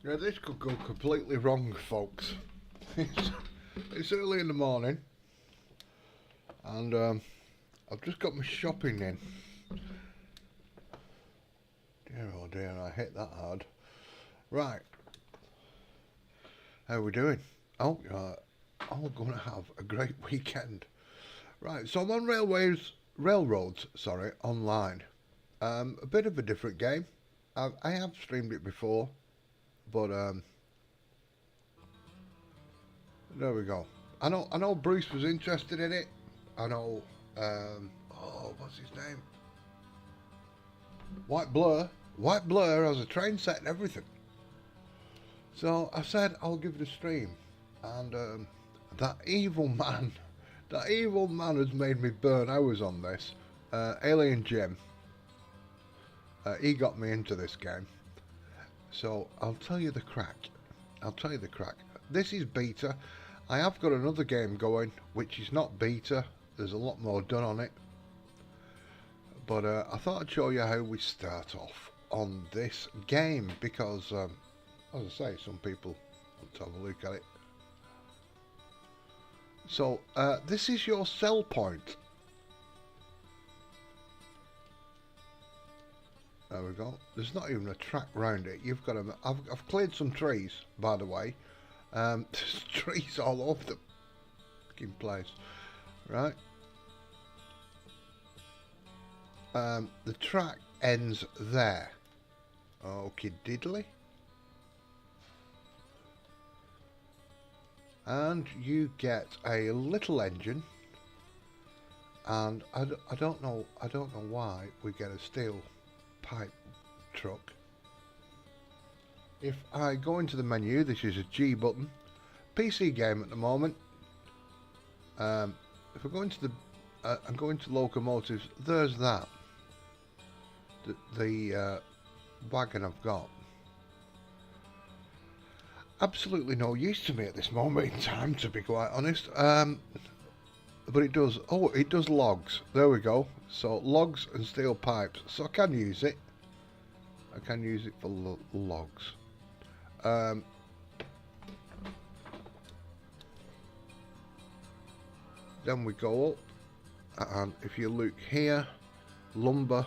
Yeah, this could go completely wrong, folks. It's early in the morning, and I've just got my shopping in. Dear oh dear, I hit that hard. Right, how are we doing? Oh, you're all going to have a great weekend. Right, so I'm on railroads, online. A bit of a different game. I have streamed it before, but there we go. I know Bruce was interested in it. I know. What's his name? White Blur. White Blur has a train set and everything. So I said I'll give it a stream, and that evil man, that evil man has made me burn hours on this. Alien Jim. He got me into this game. So I'll tell you the crack. I'll tell you the crack. This is beta. I have got another game going, which is not beta. There's a lot more done on it. But I thought I'd show you how we start off on this game, because, as I say, some people want to have a look at it. So, this is your sell point. There we go. There's not even a track round it. You've got to. I've cleared some trees, by the way. There's trees all over the fucking place, right? The track ends there. Okay, diddly. And you get a little engine, and I don't know why we get a steel pipe truck. If I go into the menu, this is a G button. PC game at the moment. If I go into the and go into locomotives, there's that. The wagon I've got. Absolutely no use to me at this moment in time, to be quite honest. But it does. Oh, it does logs. There we go. So logs and steel pipes. So I can use it. I can use it for logs. Then we go up, and if you look here, lumber,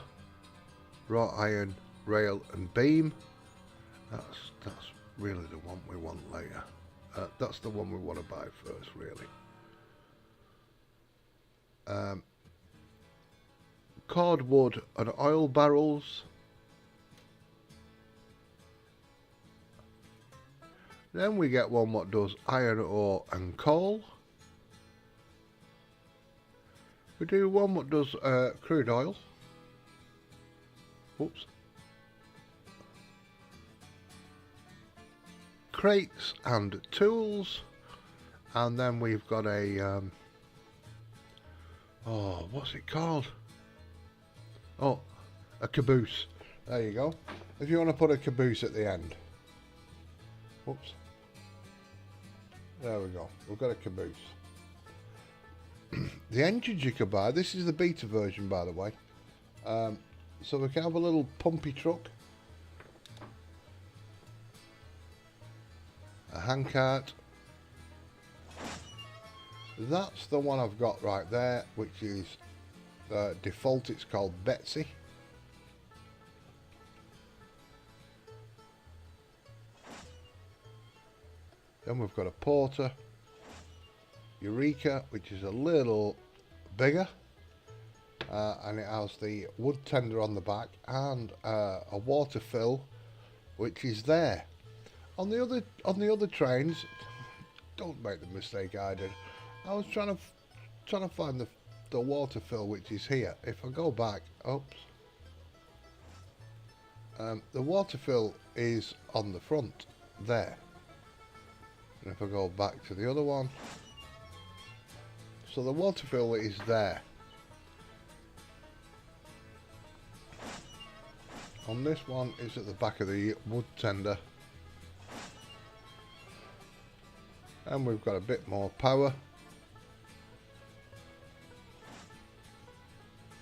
wrought iron, rail and beam. That's really the one we want later. That's the one we want to buy first, really. Cordwood and oil barrels. Then we get one what does iron ore and coal. We do one what does crude oil. Oops. Crates and tools. And then we've got a what's it called? Oh, a caboose. There you go. If you want to put a caboose at the end. Whoops. There we go. We've got a caboose. The engines you can buy, this is the beta version, by the way. So we can have a little pumpy truck, a handcart. That's the one I've got right there, which is default. It's called Betsy. Then we've got a Porter, Eureka, which is a little bigger, and it has the wood tender on the back, and a water fill, which is there. On the other trains, don't make the mistake I did. I was trying to find the water fill, which is here. If I go back, oops, the water fill is on the front there. And if I go back to the other one, so the water fill is there. On this one, it's at the back of the wood tender. And we've got a bit more power.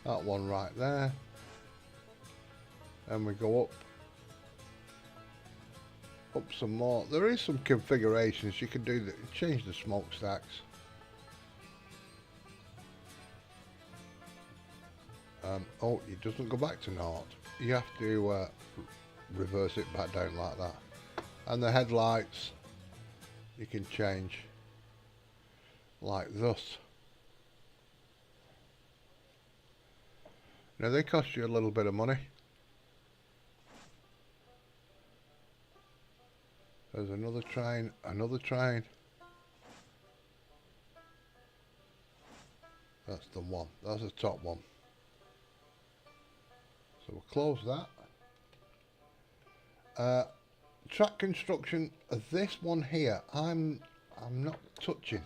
That one right there. And we go up. up some more. There is some configurations you can do that change the smokestacks. Oh, it doesn't go back to naught. You have to reverse it back down like that. And the headlights you can change like this. Now they cost you a little bit of money. There's another train, another train. That's the one, that's the top one. So we'll close that. Track construction, this one here, I'm not touching.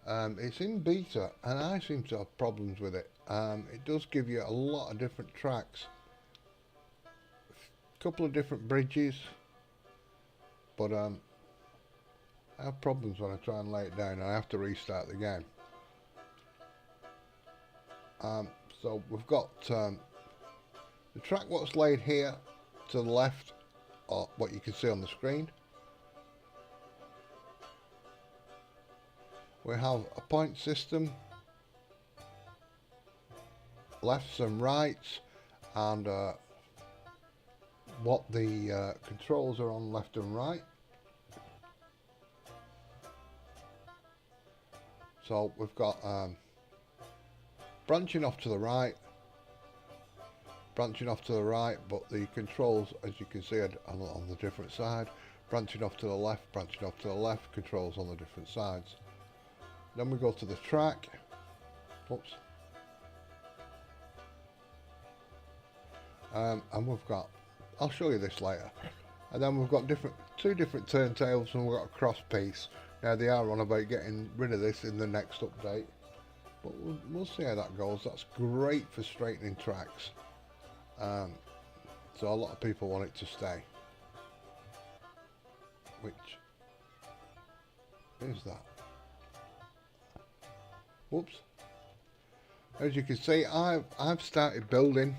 It's in beta and I seem to have problems with it. It does give you a lot of different tracks. A couple of different bridges. But I have problems when I try and lay it down and I have to restart the game. So we've got the track what's laid here to the left, or what you can see on the screen. We have a point system, lefts and rights, and what the controls are on left and right. So we've got branching off to the right, branching off to the right, but the controls, as you can see, are on the different side. Branching off to the left, branching off to the left, controls on the different sides. Then we go to the track. Oops. And we've got, I'll show you this later. And then we've got two different turntables, and we've got a cross piece. Now they are on about getting rid of this in the next update, but we'll see how that goes. That's great for straightening tracks. So a lot of people want it to stay. Which is that? Whoops. As you can see, I've started building.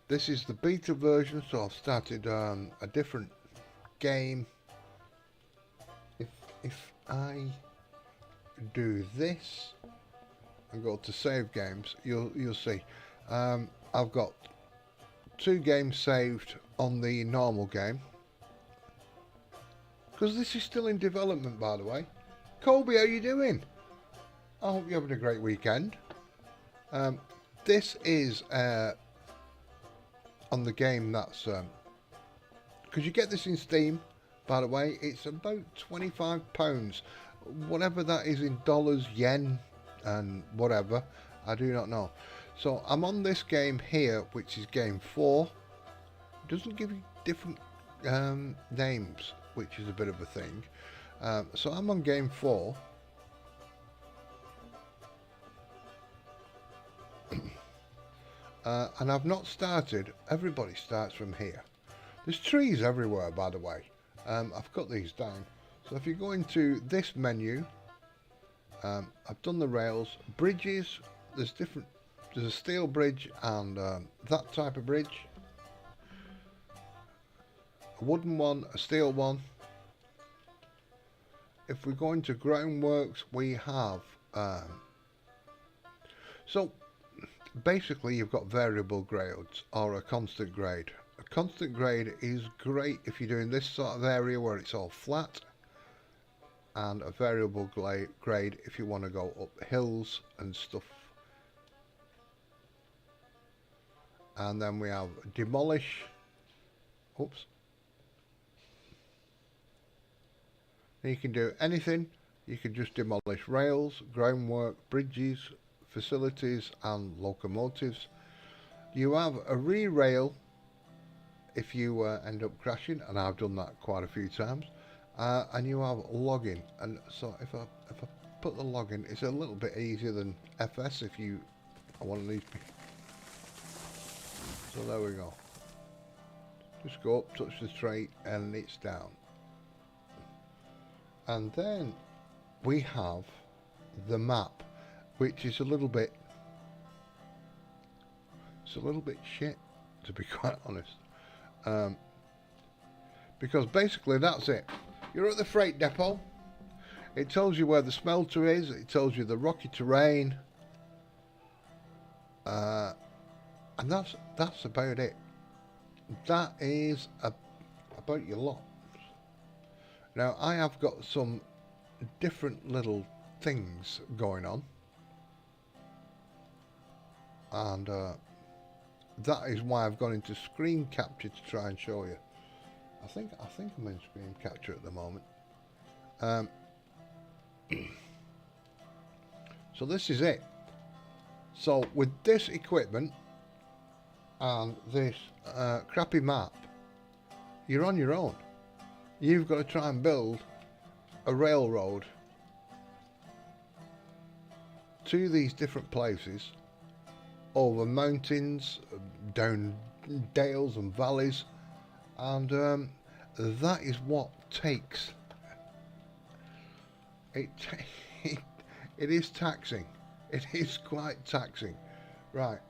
This is the beta version, so I've started a different game. If I do this and go to save games, you'll see I've got 2 games saved on the normal game, because this is still in development, by the way. Colby, how you doing? I hope you're having a great weekend. This is on the game that's because you get this in Steam, by the way. It's about £25, whatever that is in dollars, yen, and whatever, I do not know. So I'm on this game here, which is game 4. It doesn't give you different names, which is a bit of a thing. So I'm on game 4. And I've not started. Everybody starts from here. There's trees everywhere, by the way. I've cut these down. So if you go into this menu, I've done the rails, bridges. There's a steel bridge and that type of bridge, a wooden one, a steel one. If we go into groundworks, we have so basically you've got variable grades or a constant grade. A constant grade is great if you're doing this sort of area where it's all flat, and a variable grade if you want to go up hills and stuff. And then we have demolish. Oops. You can do anything. You can just demolish rails, groundwork, bridges, facilities and locomotives. You have a re-rail if you end up crashing, and I've done that quite a few times. And you have logging, and so if I put the logging, it's a little bit easier than FS if you are one of these people. So there we go. Just go up, touch the tray, and it's down. And then we have the map, which is a little bit shit, to be quite honest. because basically that's it. You're at the freight depot. It tells you where the smelter is. It tells you the rocky terrain. And that's about it. That is about your lot. Now I have got some different little things going on, and that is why I've gone into screen capture to try and show you. I think I'm in screen capture at the moment. So this is it. So with this equipment and this crappy map, you're on your own. You've got to try and build a railroad to these different places, over mountains, down dales and valleys, and that is what takes. It is taxing. It is quite taxing. Right,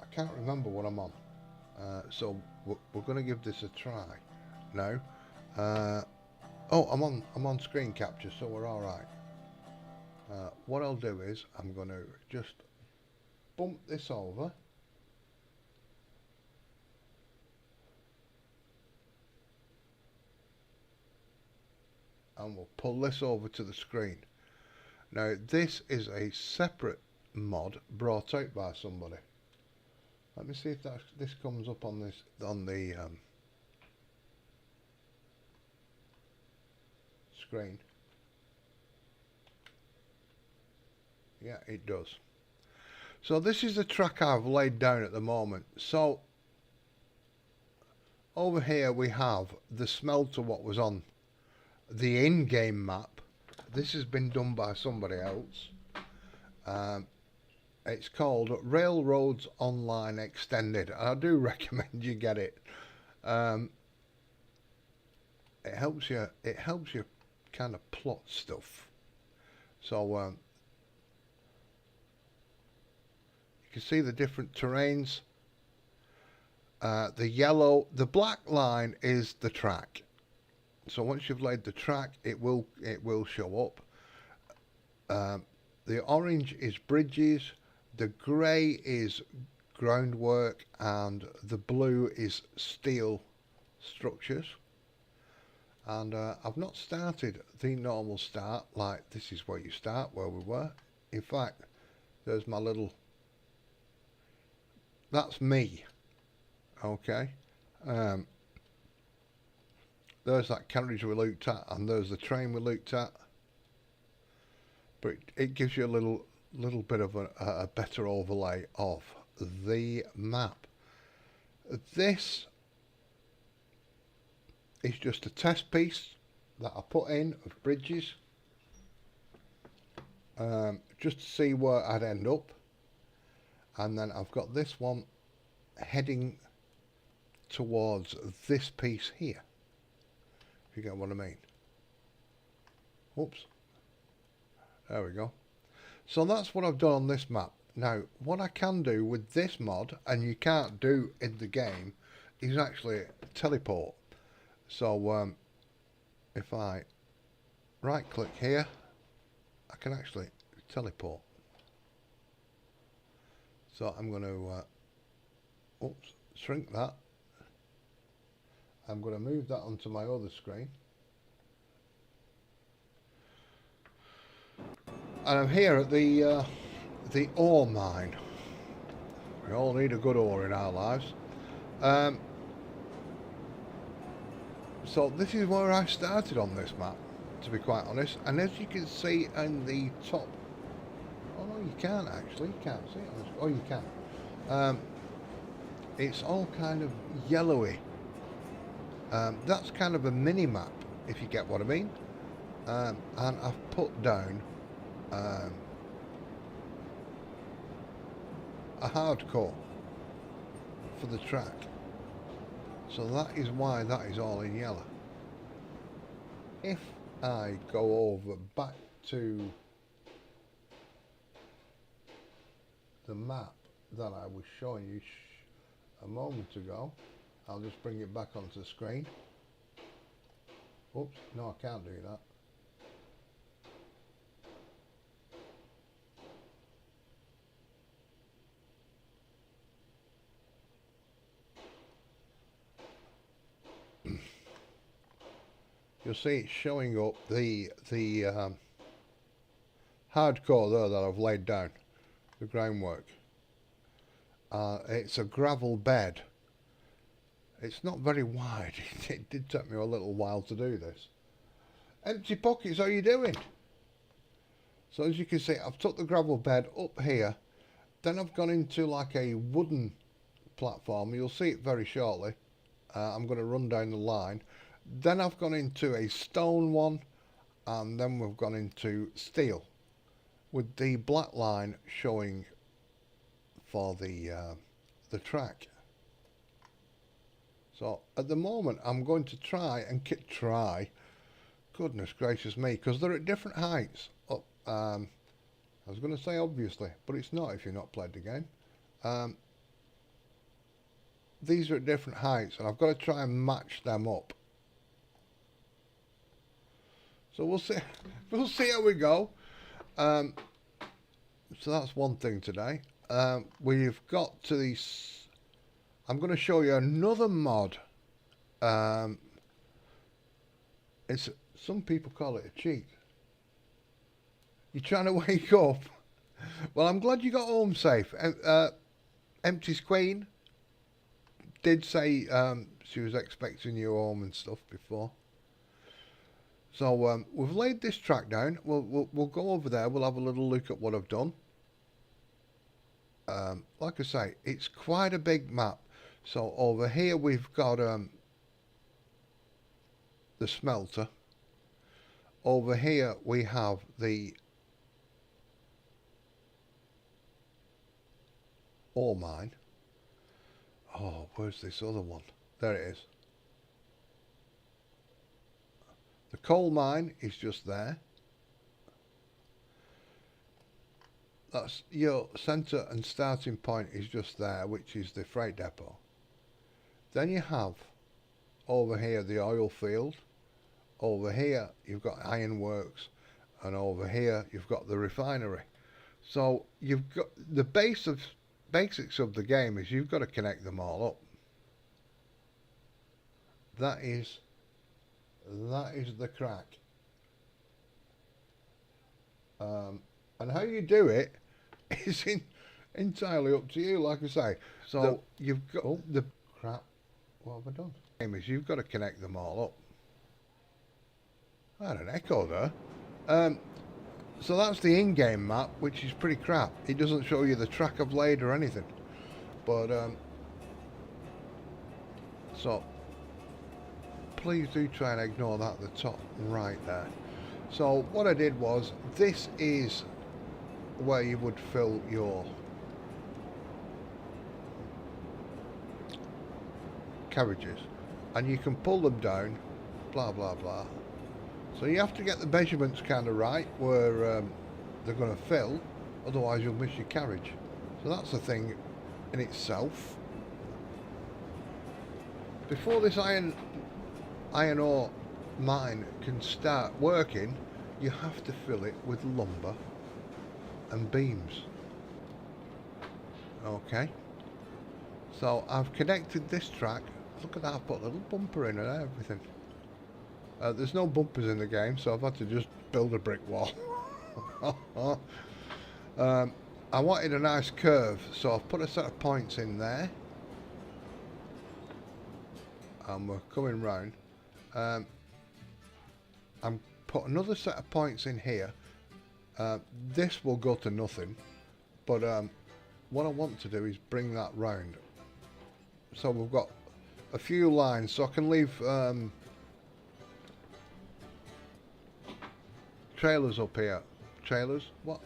I can't remember what I'm on, so we're going to give this a try now. Oh, I'm on screen capture, so we're all right. What I'll do is I'm going to just bump this over. And we'll pull this over to the screen. Now this is a separate mod brought out by somebody. Let me see if this comes up on the screen. Yeah, it does. So this is the track I've laid down at the moment. So over here we have the smelter, what was on the in-game map. This has been done by somebody else. It's called Railroads Online Extended, and I do recommend you get it. It helps you kind of plot stuff. So you can see the different terrains. The black line is the track. So once you've laid the track, it will show up. The orange is bridges, the grey is groundwork, and the blue is steel structures. And I've not started the normal start, like this is where you start, where we were. In fact, there's my little, that's me, okay. There's that carriage we looked at, and there's the train we looked at. But it gives you a little bit of a better overlay of the map. This is just a test piece that I put in of bridges, just to see where I'd end up. And then I've got this one heading towards this piece here. You get what I mean. Whoops. There we go. So that's what I've done on this map. Now, what I can do with this mod, and you can't do in the game, is actually teleport. So if I right click here, I can actually teleport. So I'm going to shrink that. I'm going to move that onto my other screen. And I'm here at the ore mine. We all need a good ore in our lives. So this is where I started on this map, to be quite honest. And as you can see in the top, oh no, you can't actually. You can't see it on this. Oh, you can. It's all kind of yellowy. That's kind of a mini map, if you get what I mean. And I've put down a hardcore for the track. So that is why that is all in yellow. If I go over back to the map that I was showing you a moment ago, I'll just bring it back onto the screen. Oops, no, I can't do that. You'll see it's showing up the hardcore there that I've laid down, the groundwork. It's a gravel bed. It's not very wide. It did take me a little while to do this. Empty pockets, how are you doing? So as you can see, I've took the gravel bed up here. Then I've gone into like a wooden platform. You'll see it very shortly. I'm going to run down the line. Then I've gone into a stone one. And then we've gone into steel. With the black line showing for the track. So at the moment I'm going to try and goodness gracious me, because they're at different heights. I was going to say obviously, but it's not if you're not played the game. These are at different heights and I've got to try and match them up. So we'll see how we go. So that's one thing today. We've got to these. I'm going to show you another mod. It's some people call it a cheat. You're trying to wake up. Well, I'm glad you got home safe. Empty's Queen did say she was expecting you home and stuff before. So we've laid this track down. We'll go over there. We'll have a little look at what I've done. Like I say, it's quite a big map. So over here we've got the smelter. Over here we have the ore mine. Oh, where's this other one? There it is. The coal mine is just there. That's your centre and starting point is just there, which is the freight depot. Then you have over here the oil field. Over here you've got ironworks, and over here you've got the refinery. So you've got the basics of the game is you've got to connect them all up. That is the crack. And how you do it is entirely up to you, like I say. So you've got the crap. What have I done? The game is you've got to connect them all up. I had an echo there. So that's the in-game map, which is pretty crap. It doesn't show you the track I've laid or anything. But so please do try and ignore that at the top right there. So what I did was, this is where you would fill your carriages, and you can pull them down, blah blah blah. So you have to get the measurements kind of right where they're going to fill, otherwise you'll miss your carriage. So that's the thing in itself. Before this iron ore mine can start working, you have to fill it with lumber and beams. Okay, so I've connected this track. Look at that, I've put a little bumper in and everything. There's no bumpers in the game, so I've had to just build a brick wall. I wanted a nice curve, so I've put a set of points in there, and we're coming round. I'm put another set of points in here. This will go to nothing, but what I want to do is bring that round. So we've got a few lines, so I can leave trailers up here. Trailers? What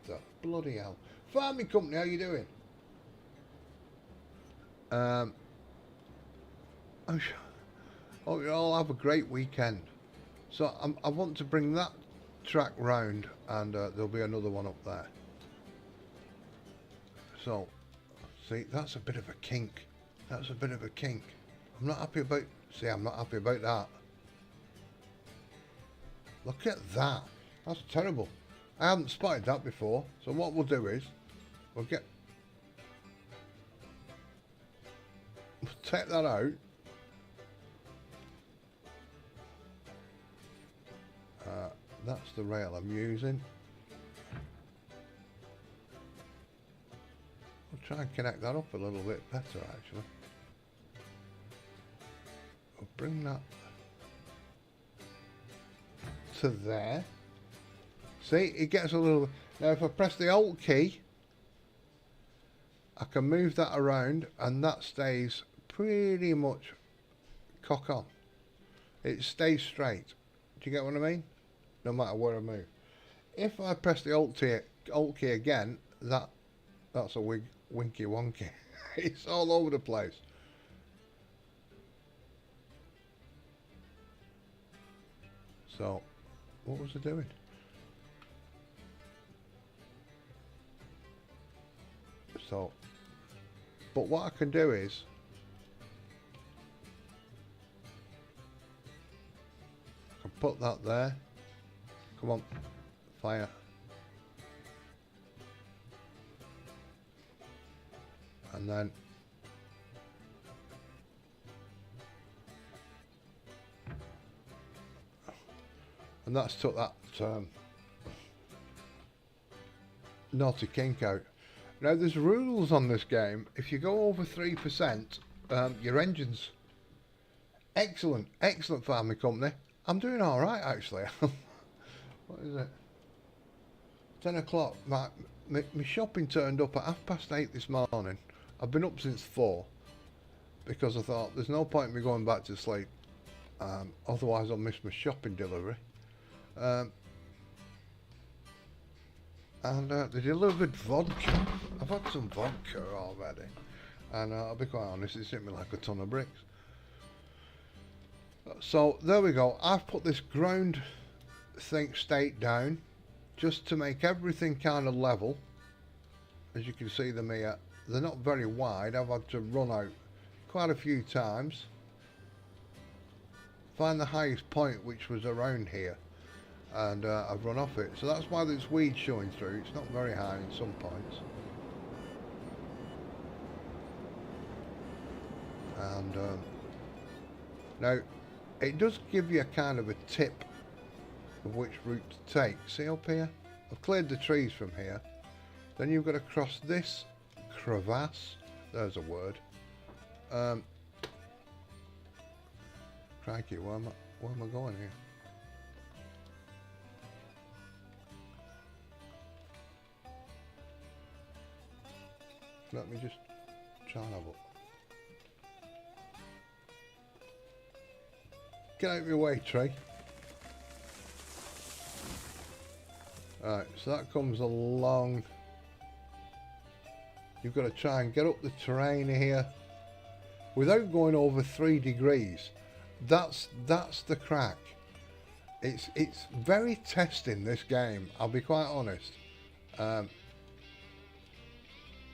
the bloody hell? Farming company, how you doing? I hope you all have a great weekend. So I want to bring that track round, and there'll be another one up there. So, see, that's a bit of a kink. That's a bit of a kink. I'm not happy about. See, I'm not happy about that. Look at that. That's terrible. I haven't spotted that before. So what we'll do is we'll take that out. That's the rail I'm using. I'll try and connect that up a little bit better actually. I'll bring that to there. See, it gets a little... Now if I press the Alt key, I can move that around and that stays pretty much cock on. It stays straight. Do you get what I mean? No matter where I move. If I press the Alt key again, that's a winky wonky. It's all over the place. So, what was I doing? So, but what I can do is I can put that there. Come on, fire. And then that's took that naughty kink out. Now there's rules on this game. If you go over 3%, your engine's excellent farming company. I'm doing all right actually. What is it? 10 o'clock. My shopping turned up at 8:30 this morning. I've been up since 4 because I thought there's no point in me going back to sleep. Otherwise I'll miss my shopping delivery. And they delivered vodka. I've had some vodka already. And I'll be quite honest, it's hit me like a ton of bricks. So there we go. I've put this ground stake down just to make everything kind of level. As you can see them here, they're not very wide. I've had to run out quite a few times. Find the highest point, which was around here. And I've run off it. So that's why there's weeds showing through. It's not very high in some points. And now it does give you a kind of a tip of which route to take. See up here? I've cleared the trees from here. Then you've got to cross this crevasse. There's a word. Crikey, where am I going here? Let me just try and have a look. Get out of your way, tree. Alright, so that comes along. You've got to try and get up the terrain here without going over 3 degrees. That's the crack. It's very testing, this game, I'll be quite honest.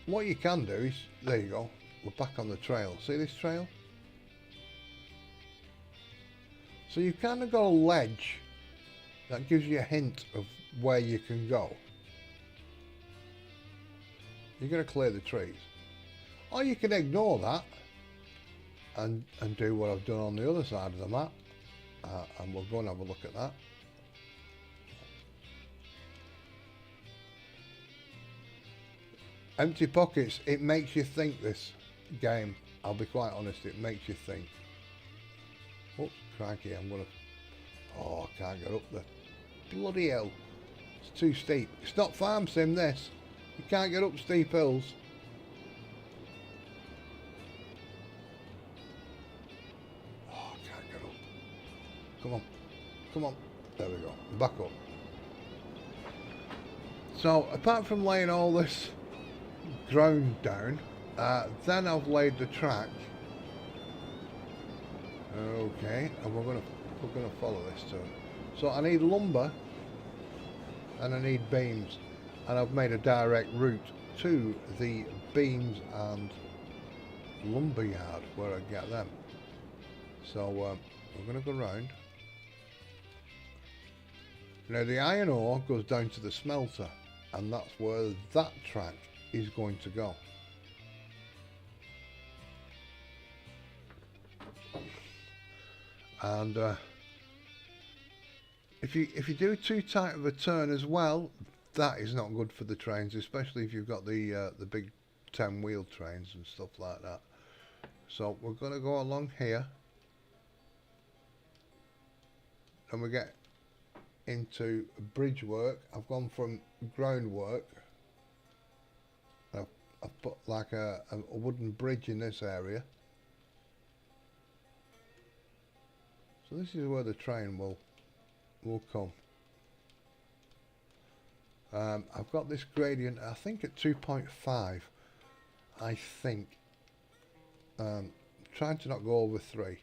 What you can do is, there you go, we're back on the trail. See this trail? So you've kind of got a ledge that gives you a hint of where you can go. You're going to clear the trees. Or you can ignore that and do what I've done on the other side of the map. And we'll go and have a look at that. Empty pockets, it makes you think, this game. I'll be quite honest, it makes you think. Oops, crikey, I'm gonna... Oh, I can't get up there. Bloody hell. It's too steep. It's not farm sim, this. You can't get up steep hills. Oh, I can't get up. Come on. Come on. There we go. Back up. So, apart from laying all this ground down, then I've laid the track. Okay, and we're gonna follow this too. So I need lumber and I need beams, and I've made a direct route to the beams and lumber yard where I get them. So we're gonna go round. Now the iron ore goes down to the smelter, and that's where that track is going to go. And if you do too tight of a turn as well, that is not good for the trains, especially if you've got the big 10-wheel trains and stuff like that. So we're going to go along here, and we get into bridge work. I've gone from groundwork. I've put like a wooden bridge in this area. So this is where the train will come. I've got this gradient, I think at 2.5. I think. Trying to not go over 3.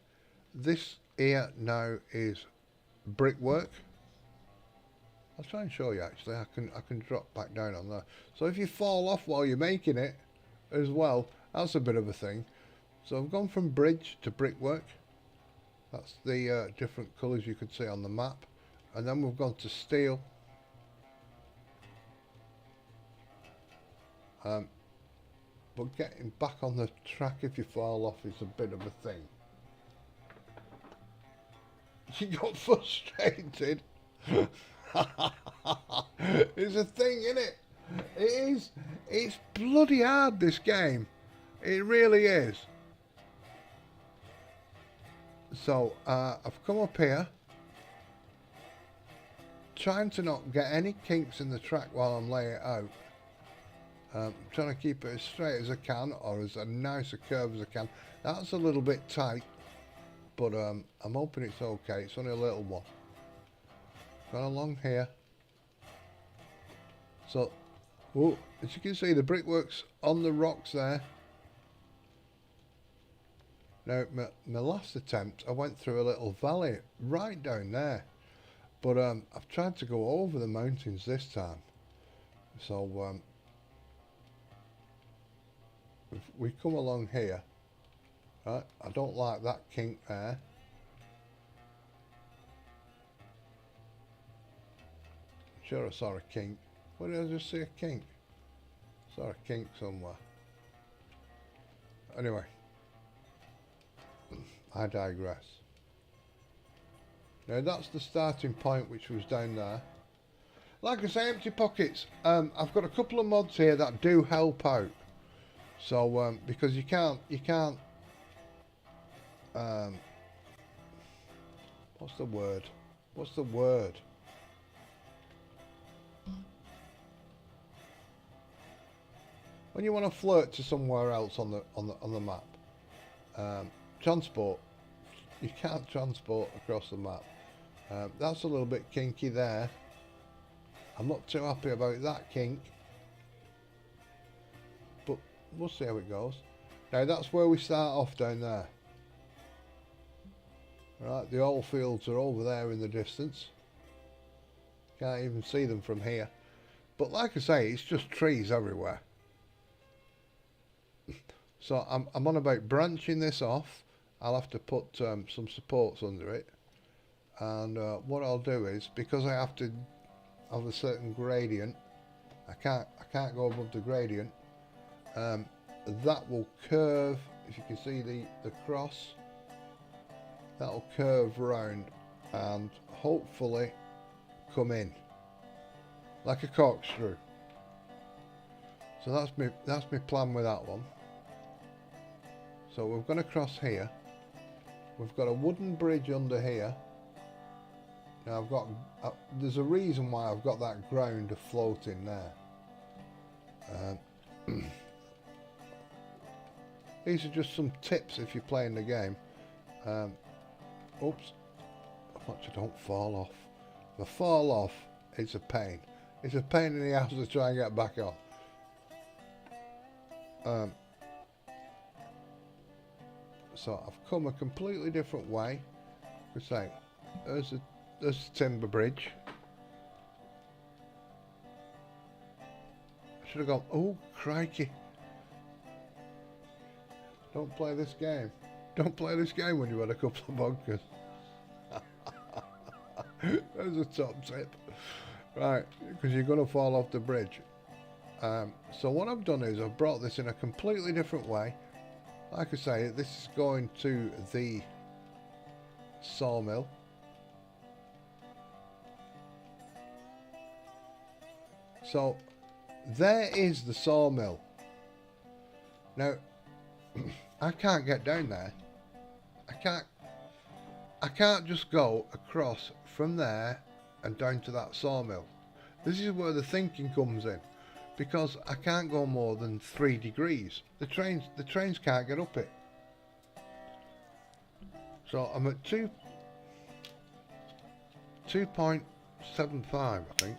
This here now is brickwork. I'll try and show you actually. I can drop back down on there. So if you fall off while you're making it as well, that's a bit of a thing. So I've gone from bridge to brickwork. That's the different colours you could see on the map. And then we've gone to steel. But getting back on the track if you fall off is a bit of a thing. You got frustrated. It's a thing, isn't it? It is. It's bloody hard, this game. It really is. So I've come up here, trying to not get any kinks in the track while I'm laying it out. Trying to keep it as straight as I can, or as a nice a curve as I can. That's a little bit tight, but I'm hoping it's okay. It's only a little one. Gone along here. So, as you can see, the brickwork's on the rocks there. Now, my last attempt, I went through a little valley right down there. But I've tried to go over the mountains this time. So, we come along here. Right, I don't like that kink there. Sure I saw a kink. What did I just see? A kink? Saw a kink somewhere. Anyway, I digress. Now that's the starting point, which was down there. Like I say, empty pockets. I've got a couple of mods here that do help out. So because you can't. What's the word? What's the word? When you want to flirt to somewhere else on the map, transport. You can't transport across the map. That's a little bit kinky there. I'm not too happy about that kink, but we'll see how it goes. Now that's where we start off down there. Right, the oil fields are over there in the distance. Can't even see them from here. But like I say, it's just trees everywhere. So I'm on about branching this off. I'll have to put some supports under it. And what I'll do is, because I have to have a certain gradient, I can't go above the gradient. That will curve. If you can see the cross, that'll curve round and hopefully come in like a corkscrew. So that's my plan with that one. So we're going to cross here. We've got a wooden bridge under here. Now I've got there's a reason why I've got that ground floating there. These are just some tips if you're playing the game. Oops, watch I don't fall off. If I fall off, it's a pain. It's a pain in the ass to try and get back on. So I've come a completely different way. Like I say, there's the timber bridge. I should have gone, oh crikey. Don't play this game. Don't play this game when you've had a couple of bunkers. There's a top tip. Right, because you're going to fall off the bridge. So what I've done is I've brought this in a completely different way. Like I say, this is going to the sawmill. So there is the sawmill. Now I can't get down there. I can't just go across from there and down to that sawmill. This is where the thinking comes in, because I can't go more than 3 degrees. The trains can't get up it. So I'm at 2.75, I think.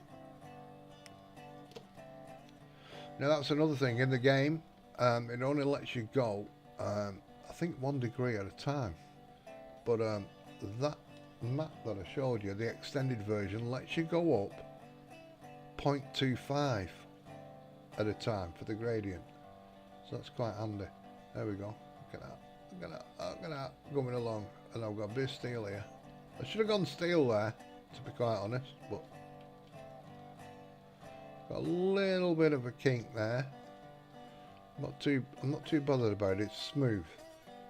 Now that's another thing in the game. It only lets you go, I think 1 degree at a time. But that map that I showed you, the extended version, lets you go up 0.25 at a time for the gradient. So that's quite handy. There we go. Look at that. Look at that. Look at that. Going along. And I've got a bit of steel here. I should have gone steel there, to be quite honest, but got a little bit of a kink there. I'm not too bothered about it. It's smooth.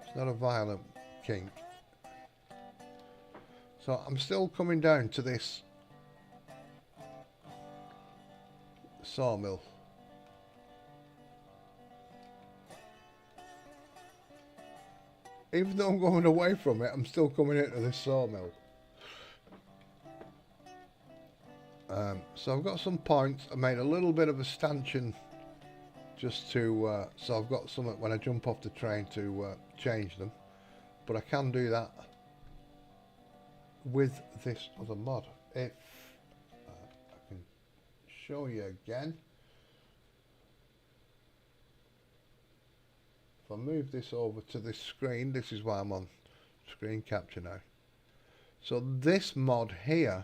It's not a violent kink. So I'm still coming down to this sawmill. Even though I'm going away from it, I'm still coming into this sawmill. So I've got some points. I made a little bit of a stanchion just to, so I've got some when I jump off the train to change them. But I can do that with this other mod. If I can show you again. If I move this over to this screen, this is why I'm on screen capture now. So this mod here,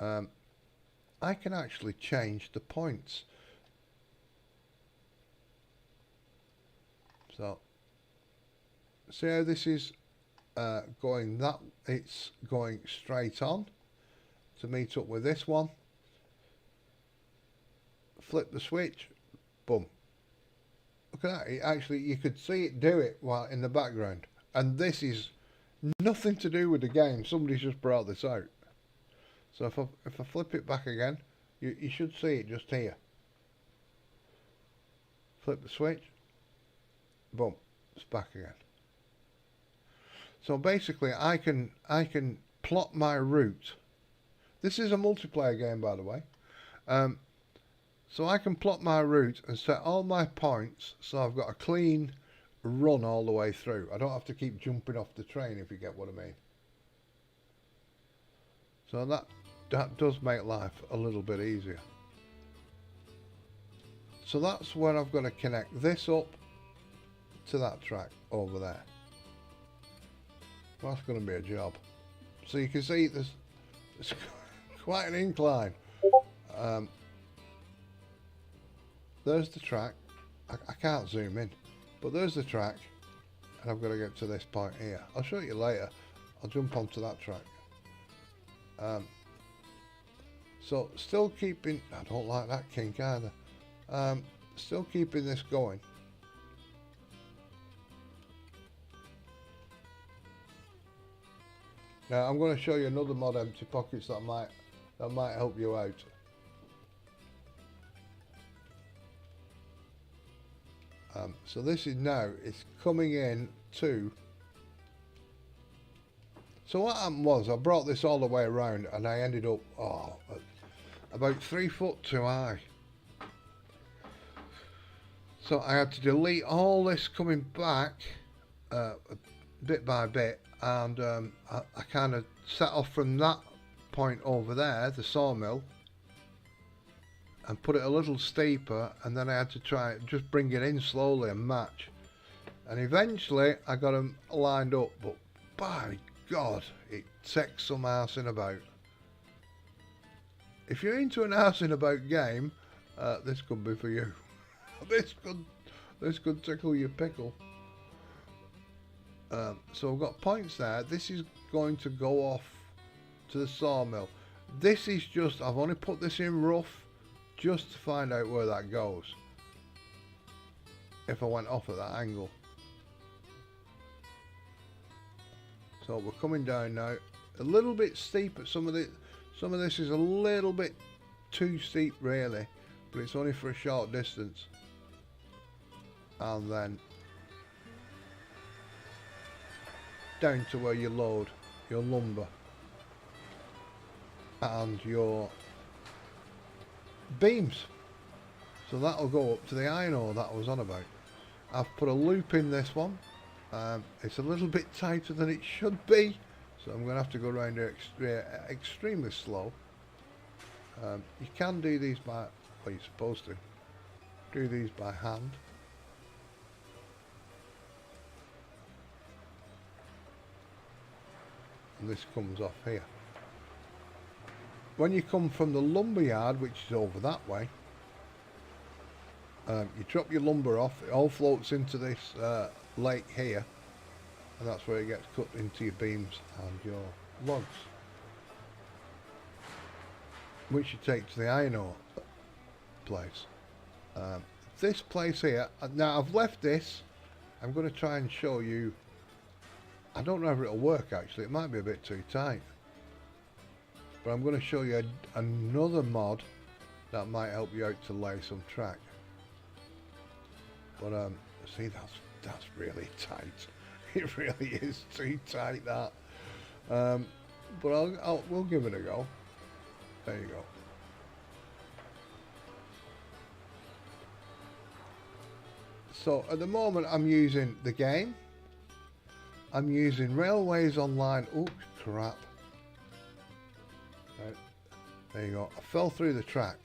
I can actually change the points. So see how this is going that it's going straight on to meet up with this one. Flip the switch, boom. Look at that, it actually, you could see it do it while in the background. And this is nothing to do with the game, somebody's just brought this out. So if I flip it back again, you should see it just here. Flip the switch, boom, it's back again. So basically I can plot my route. This is a multiplayer game, by the way. So I can plot my route and set all my points so I've got a clean run all the way through. I don't have to keep jumping off the train, if you get what I mean. So that does make life a little bit easier. So that's where I've got to connect this up to that track over there. That's going to be a job. So you can see there's quite an incline. There's the track. I can't zoom in, but there's the track, and I've got to get to this point here. I'll show you later. I'll jump onto that track. So still keeping, I don't like that kink either. Still keeping this going. Now I'm going to show you another mod, empty pockets, that might help you out. So this is now, it's coming in to, so what happened was I brought this all the way around and I ended up about 3 foot too high. So I had to delete all this coming back bit by bit, and I kind of set off from that point over there, the sawmill, and put it a little steeper, and then I had to try just bring it in slowly and match, and eventually I got them lined up. But by God, it takes some arsing about. If you're into an arsing about game, this could be for you. this could tickle your pickle. So I've got points there. This is going to go off to the sawmill. This is just, I've only put this in rough just to find out where that goes. If I went off at that angle. So we're coming down now. A little bit steep at some of this is a little bit too steep really, but it's only for a short distance. And then down to where you load your lumber and your beams. So that'll go up to the iron ore that I was on about. I've put a loop in this one. It's a little bit tighter than it should be, so I'm going to have to go around here extremely slow. You can do these by, well, you're supposed to do these by hand. And this comes off here. When you come from the lumber yard, which is over that way, you drop your lumber off, it all floats into this lake here, and that's where it gets cut into your beams and your logs, which you take to the iron ore place. This place here, now I've left this, I'm going to try and show you, I don't know if it'll work actually, it might be a bit too tight, but I'm going to show you another mod that might help you out to lay some track. But see, that's really tight. It really is too tight, that. But we'll give it a go. There you go. So at the moment I'm using the game. I'm using Railways Online. Oops, crap. Right. There you go. I fell through the track.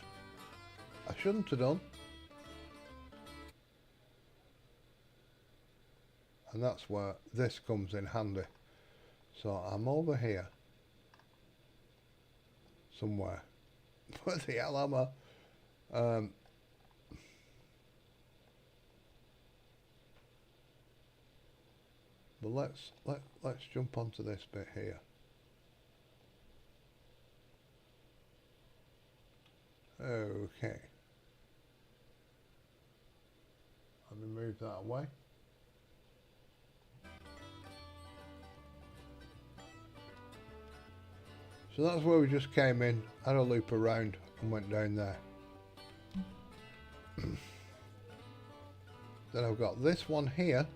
I shouldn't have done. And that's where this comes in handy. So I'm over here somewhere. Where the hell am I? But let's jump onto this bit here. Okay. Let me move that away. So that's where we just came in, had a loop around and went down there. Then I've got this one here.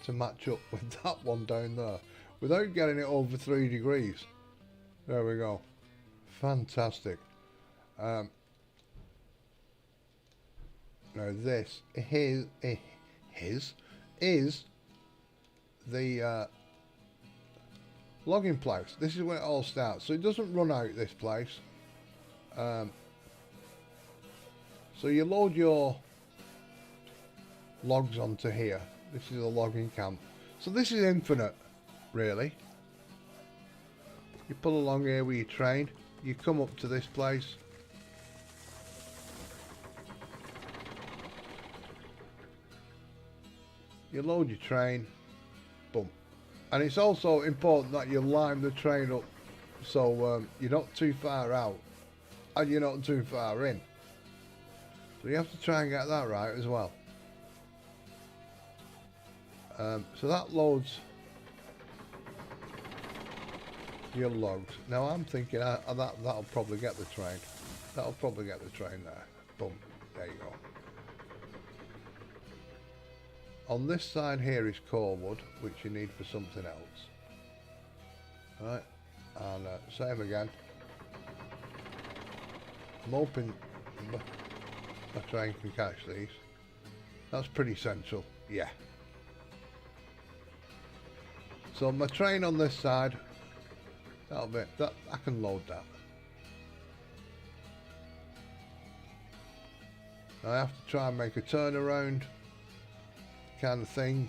To match up with that one down there without getting it over 3 degrees. There we go. Fantastic. Now this is the logging place. This is where it all starts, so it doesn't run out this place. So you load your logs onto here. This is a logging camp. So this is infinite, really. You pull along here with your train, you come up to this place. You load your train, boom. And it's also important that you line the train up so you're not too far out and you're not too far in. So you have to try and get that right as well. So that loads your logs. Now I'm thinking that'll probably get the train. That'll probably get the train there. Boom. There you go. On this side here is core wood, which you need for something else. Right. And same again. I'm hoping my train can catch these. That's pretty central. Yeah. So my train on this side, that'll be that. I can load that. I have to try and make a turnaround kind of thing.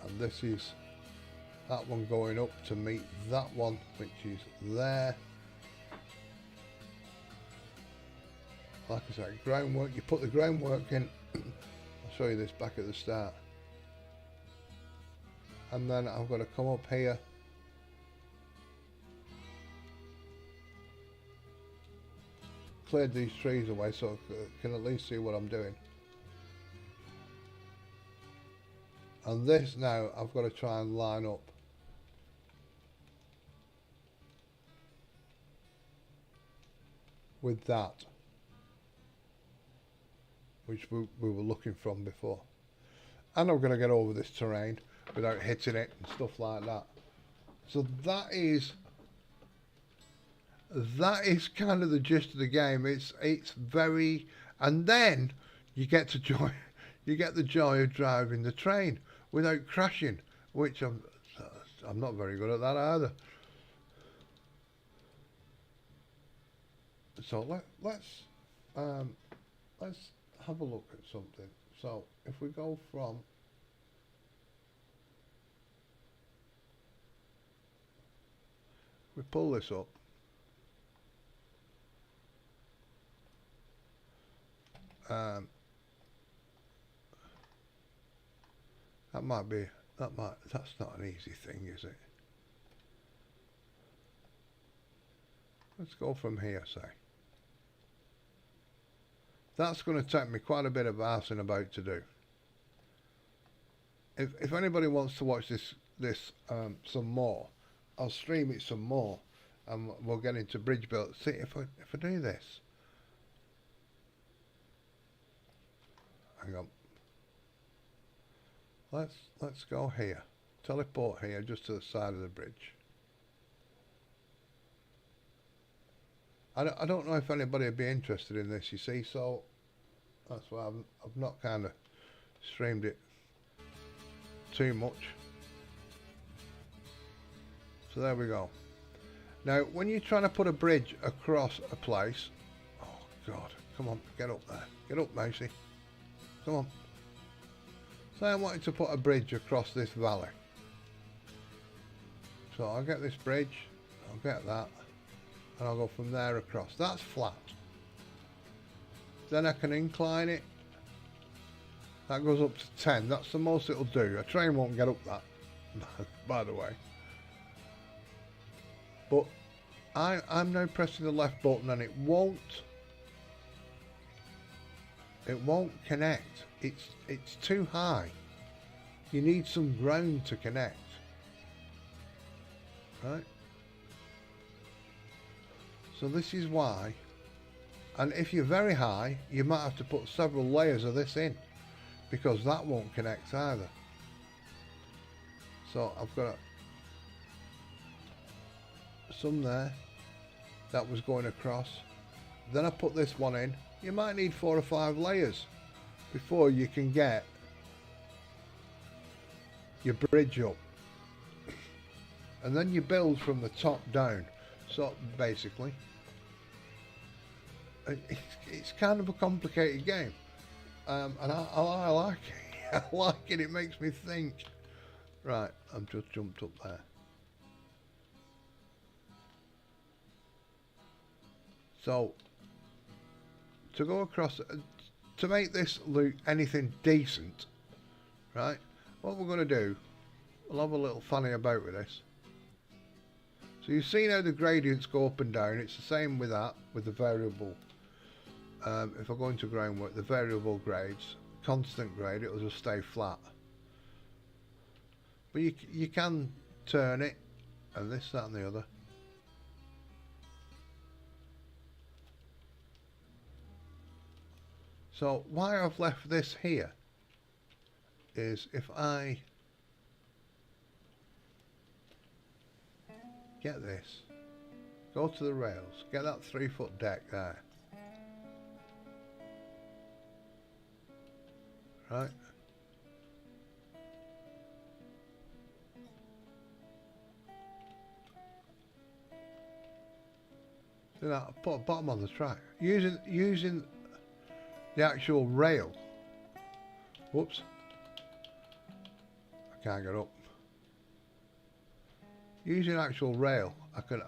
And this is that one going up to meet that one, which is there. like I say, groundwork, you put the groundwork in. I'll show you this back at the start. And then I'm going to come up here. Cleared these trees away so I can at least see what I'm doing. And this now I've got to try and line up with that, which we were looking from before. And I'm going to get over this terrain without hitting it and stuff like that. So that is kind of the gist of the game. It's very, and then you get to the joy of driving the train without crashing, which I'm not very good at that either. So let's have a look at something. So if we go from we pull this up, that's not an easy thing, is it? Let's go from here, say. That's going to take me quite a bit of arsing about to do. If anybody wants to watch this some more, I'll stream it some more, and we'll get into bridge build. See if I do this. Hang on. Let's go here. Teleport here, just to the side of the bridge. I don't know if anybody would be interested in this, you see, so that's why I've not kind of streamed it too much. So there we go. Now, when you're trying to put a bridge across a place, oh God, come on, get up there. Get up, Mousy. Come on. So I wanted to put a bridge across this valley. So I'll get this bridge, I'll get that, and I'll go from there across. That's flat. Then I can incline it. That goes up to 10. That's the most it'll do. A train won't get up that, by the way. But I'm now pressing the left button and it won't connect. It's too high. You need some ground to connect. Right? So this is why, and if you're very high, you might have to put several layers of this in, because that won't connect either. So I've got some there that was going across. Then I put this one in. You might need 4 or 5 layers before you can get your bridge up. And then you build from the top down. So basically, it's kind of a complicated game, and I like it. I like it. It makes me think. Right, I've just jumped up there. So to go across, to make this look anything decent, right? What we're going to do, we'll have a little funny about with this. So you've seen how the gradients go up and down. It's the same with that, with the variable. If I go into groundwork, the variable grades, constant grade, it'll just stay flat. But you can turn it, and this, that and the other. So why I've left this here is if I get this, go to the rails, get that 3-foot deck there, right? See that? I put a bottom on the track using the actual rail. Whoops! I can't get up. Using actual rail, I can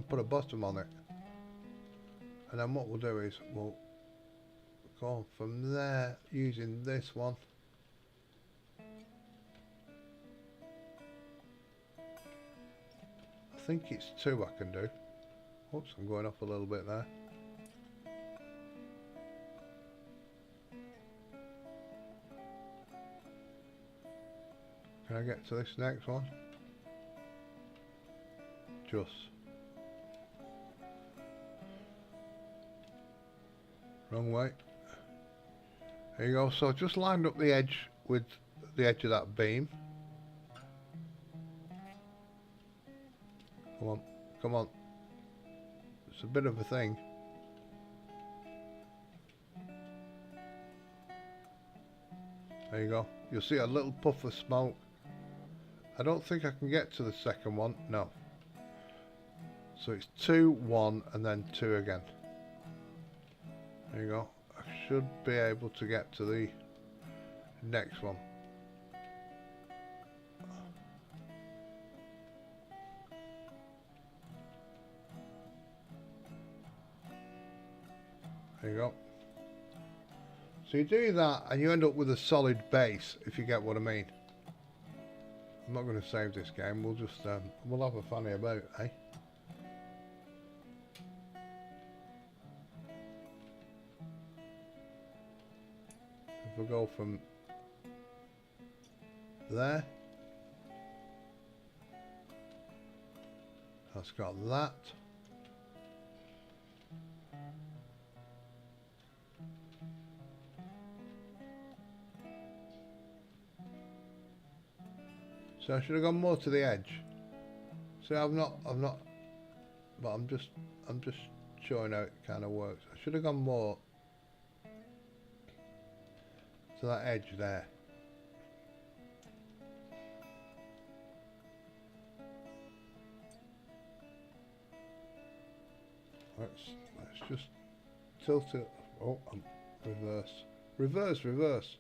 put a bottom on it, and then what we'll do is we'll go from there using this one. I think it's 2 I can do. Oops, I'm going up a little bit there. Can I get to this next one? Just. Wrong way. There you go. So just lined up the edge with the edge of that beam. Come on, come on. It's a bit of a thing. There you go. You'll see a little puff of smoke. I don't think I can get to the second one. No. So it's 2, 1, and then 2 again. There you go. I should be able to get to the next one. There you go. So you do that and you end up with a solid base, if you get what I mean. I'm not going to save this game, we'll just we'll have a funny about, eh? If we go from there, that's got that. So I should have gone more to the edge. See, I've not, but I'm just showing how it kind of works. I should have gone more to that edge there. Let's just tilt it. Oh, reverse. Reverse.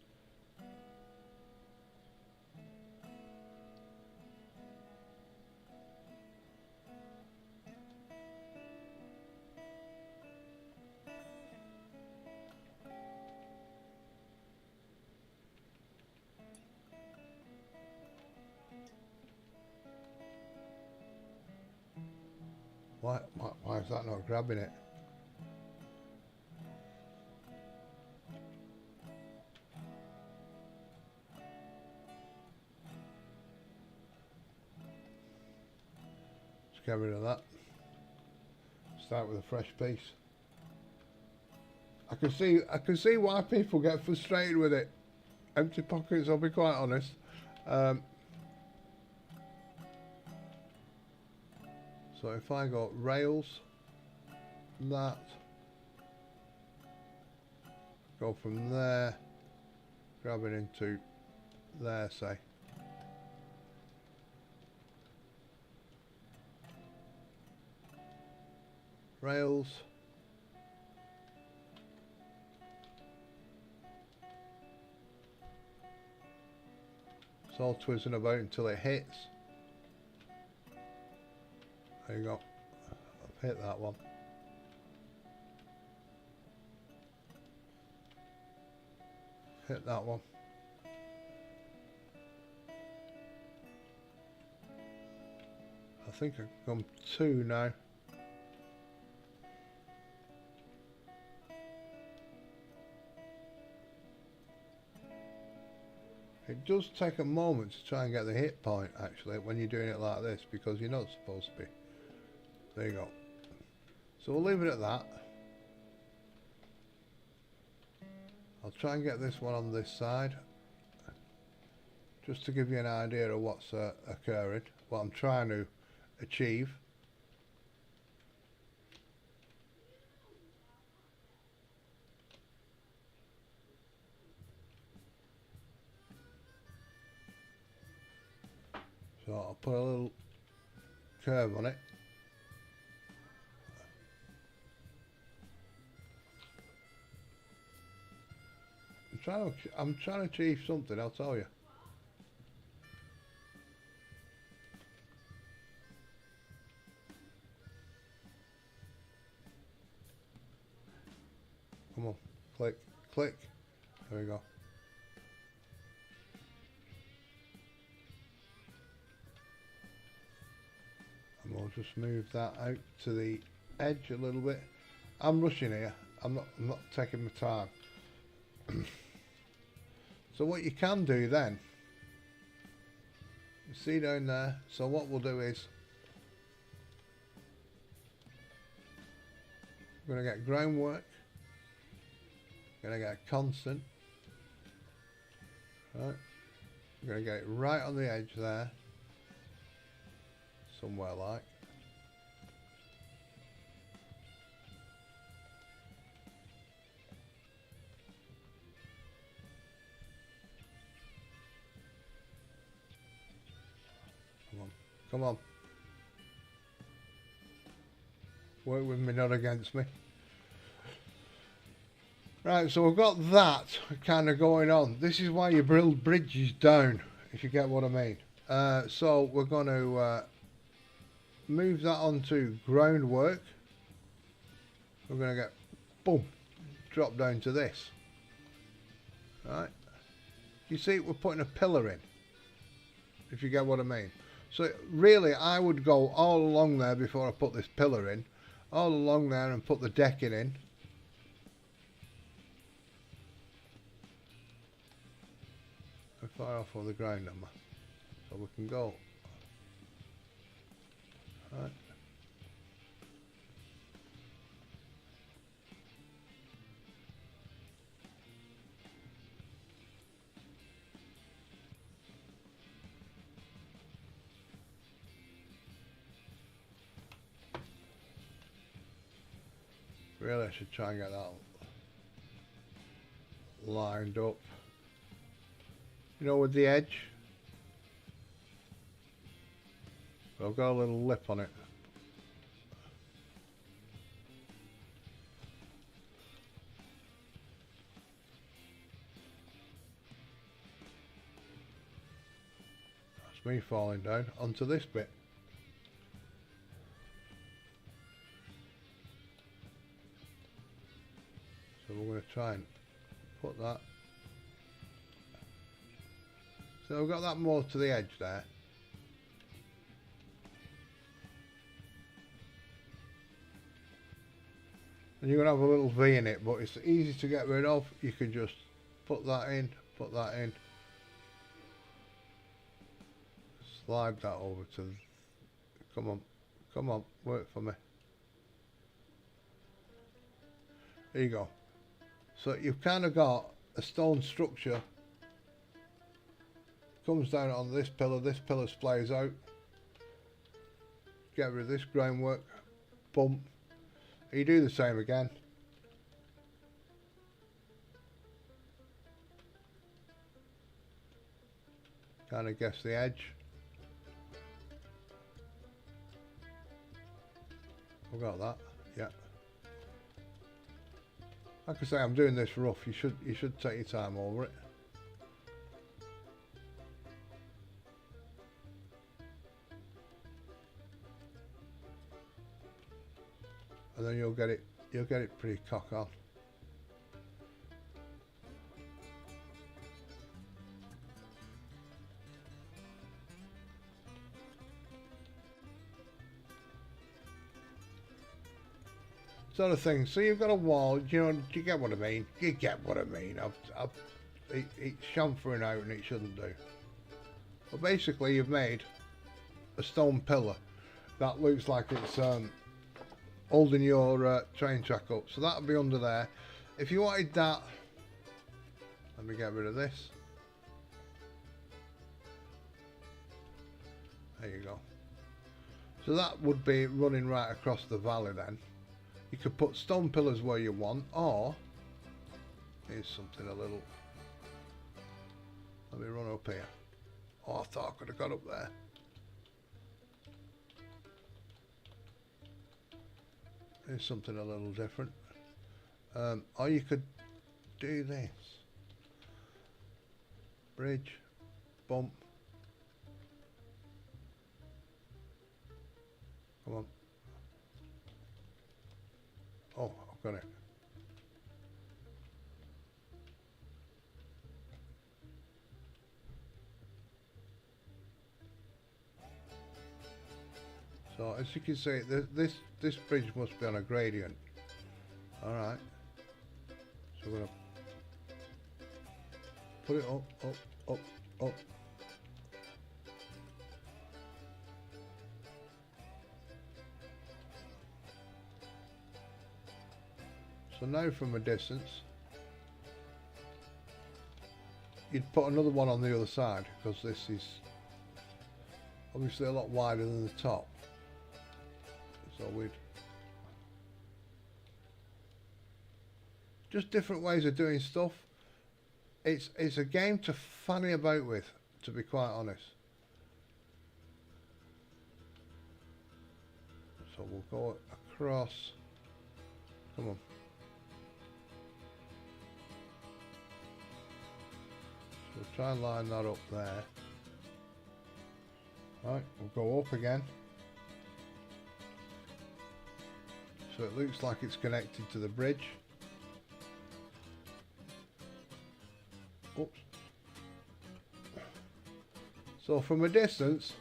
Why is that not grabbing it? Let's get rid of that. Start with a fresh piece. I can see why people get frustrated with it. Empty pockets, I'll be quite honest. So if I go rails, that, go from there, grab it into there, say. Rails. It's all twizzling about until it hits. There you go. I've hit that one. Hit that one. I think I've gone 2 now. It does take a moment to try and get the hit point actually when you're doing it like this, because you're not supposed to be. There you go. So we'll leave it at that. I'll try and get this one on this side, just to give you an idea of what's occurring, what I'm trying to achieve. So I'll put a little curve on it. I'm trying to achieve something, I'll tell you. Come on, click, click. There we go. And we'll just move that out to the edge a little bit. I'm rushing here. I'm not taking my time. So what you can do then, you see down there, so what we'll do is we're going to get groundwork, we're going to get constant, right, we're going to get it right on the edge there, somewhere like. Come on. Work with me, not against me. Right, so we've got that kind of going on. This is why you build bridges down, if you get what I mean. So we're going to move that onto groundwork. We're going to get, boom, drop down to this. Right. You see, we're putting a pillar in, if you get what I mean. So really, I would go all along there before I put this pillar in, all along there and put the decking in. How far off of the ground am I? So we can go. Right. Really, I should try and get that lined up. You know, with the edge. I've got a little lip on it. That's me falling down onto this bit. So we're going to try and put that. So we've got that more to the edge there. And you're going to have a little V in it, but it's easy to get rid of. You can just put that in, slide that over to, come on, work for me. There you go. So you've kind of got a stone structure, comes down on this pillar splays out, get rid of this groundwork, boom, you do the same again. Kind of guess the edge. We've got that, yeah. Like I say, I'm doing this rough. You should take your time over it. And then you'll get it pretty cock on. Sort of thing. So you've got a wall, you know, do you get what I mean? You get what I mean. It's chamfering out and it shouldn't do. But basically you've made a stone pillar that looks like it's holding your train track up. So that'll be under there. If you wanted that, let me get rid of this. There you go. So that would be running right across the valley then. You could put stone pillars where you want, or here's something a little. Let me run up here. Oh, I thought I could have got up there. Here's something a little different. Or you could do this. Bridge, bump. Come on. Oh, I've got it. So as you can see, this bridge must be on a gradient. All right. So we're gonna put it up. So now from a distance, you'd put another one on the other side, because this is obviously a lot wider than the top. So we'd just different ways of doing stuff. It's a game to fanny about with, to be quite honest. So we'll go across. Come on. So we'll try and line that up there. Right, we'll go up again. So it looks like it's connected to the bridge. Oops. So from a distance,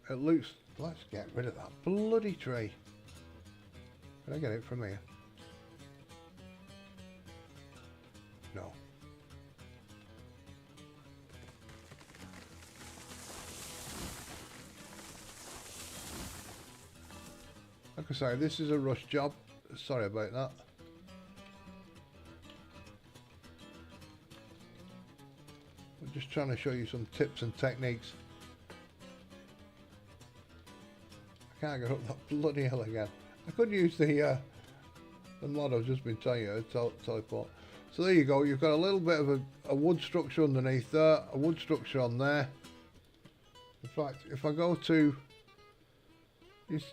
it looks, let's get rid of that bloody tree. Can I get it from here? No. Like I say, this is a rush job. Sorry about that. I'm just trying to show you some tips and techniques. I can't get up that bloody hill again. I could use the mod I've just been telling you, teleport. So there you go, you've got a little bit of a wood structure underneath there, a wood structure on there. In fact, if I go to this,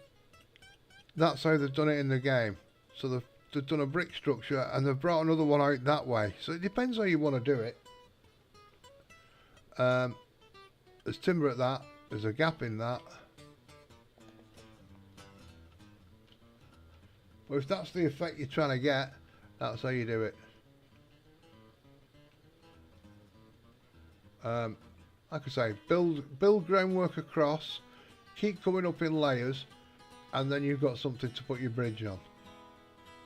that's how they've done it in the game. So they've done a brick structure and they've brought another one out that way. So it depends how you want to do it. There's timber at that, there's a gap in that. But if that's the effect you're trying to get, that's how you do it. Like I say, build groundwork across, keep coming up in layers, and then you've got something to put your bridge on.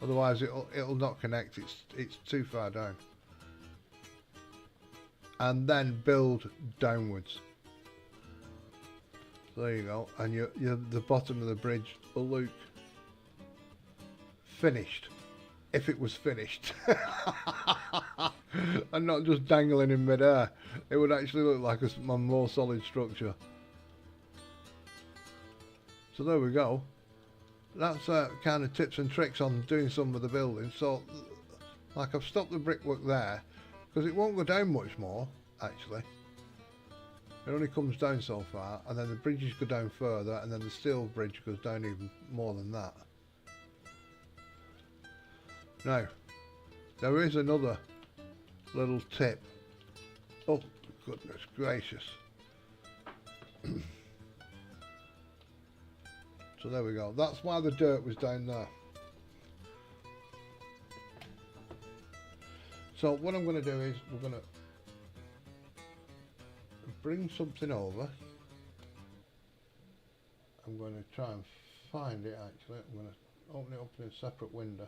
Otherwise it'll not connect, it's too far down. And then build downwards. So there you go, and the bottom of the bridge will look finished, if it was finished. And not just dangling in midair. It would actually look like a more solid structure. So there we go. That's kind of tips and tricks on doing some of the buildings. So like I've stopped the brickwork there because it won't go down much more actually. It only comes down so far, and then the bridges go down further, and then the steel bridge goes down even more than that. Now, there is another little tip. Oh, goodness gracious. So there we go. That's why the dirt was down there. So what I'm going to do is we're going to bring something over. I'm going to try and find it actually. I'm going to open it up in a separate window.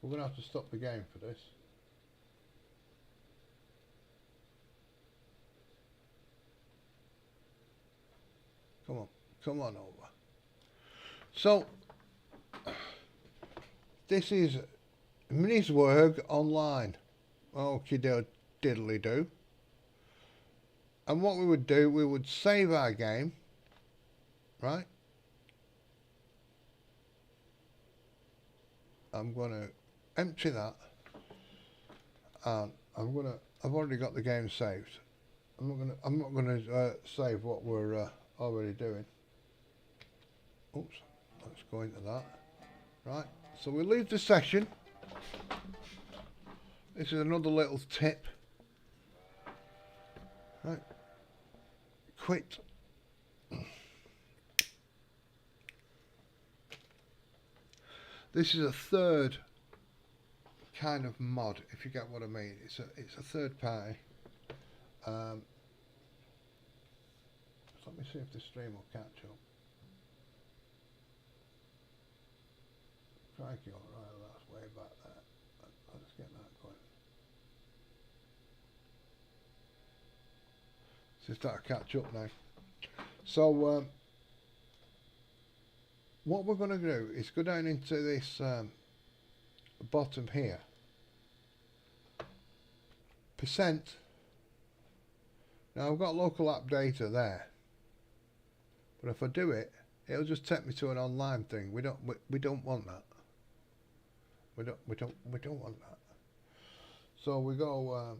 We're going to have to stop the game for this. Come on over. So this is Minn's work online. Okie diddly do. And what we would do, we would save our game, right? I'm going to empty that, and I've already got the game saved. I'm not gonna save what we're already doing. Oops, let's go into that. Right, so we leave the session. This is another little tip. Right, quit. This is a third kind of mod, if you get what I mean. It's a third party. Let me see if the stream will catch up. Crikey, alright, that's way back there. Let's get that going. So start to catch up now. So what we're going to do is go down into this bottom here. Percent. Now I've got local app data there, but if I do it, it'll just take me to an online thing. We don't want that. We don't want that. So we go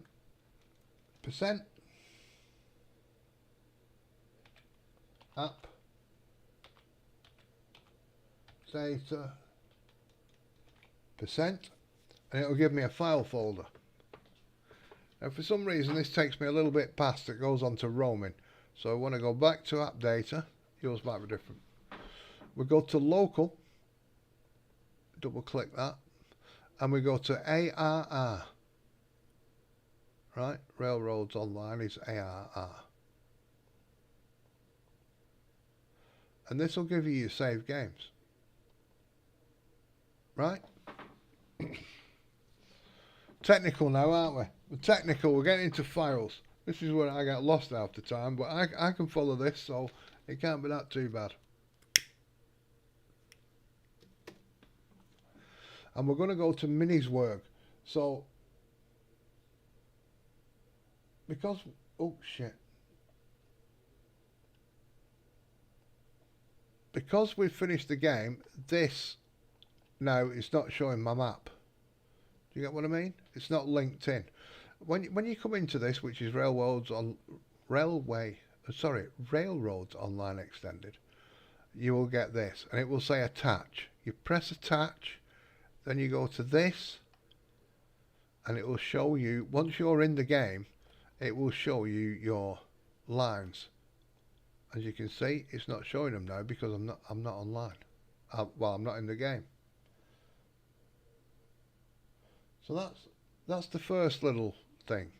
percent app data percent, and it'll give me a file folder. Now for some reason this takes me a little bit past, it goes on to roaming. So I want to go back to app data. Yours might be different. We go to local, double click that, and we go to ARR. Right, Railroads Online is ARR. And this will give you your saved games. Right? Technical now, aren't we? We're technical, we're getting into files. This is where I get lost half the time, but I can follow this, so it can't be that too bad. And we're going to go to Minnie's work. So, because, oh shit. Because we've finished the game, this now is not showing my map. Do you get what I mean? It's not linked in. When you come into this, which is Railroads Online Extended, you will get this, and it will say attach. You press attach, then you go to this, and it will show you, once you're in the game, it will show you your lines. As you can see, it's not showing them now because I'm not online. Well, I'm not in the game. So that's the first little thing.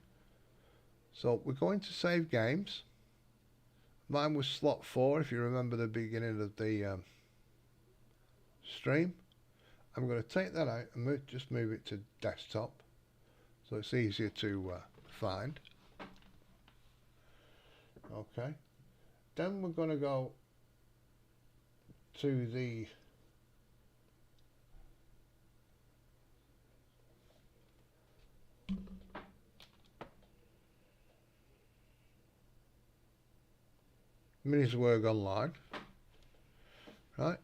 So we're going to save games. Mine was slot 4, if you remember the beginning of the stream. I'm going to take that out and just move it to desktop, so it's easier to find. Okay. Then we're going to go to the Minnie's Work Online, right?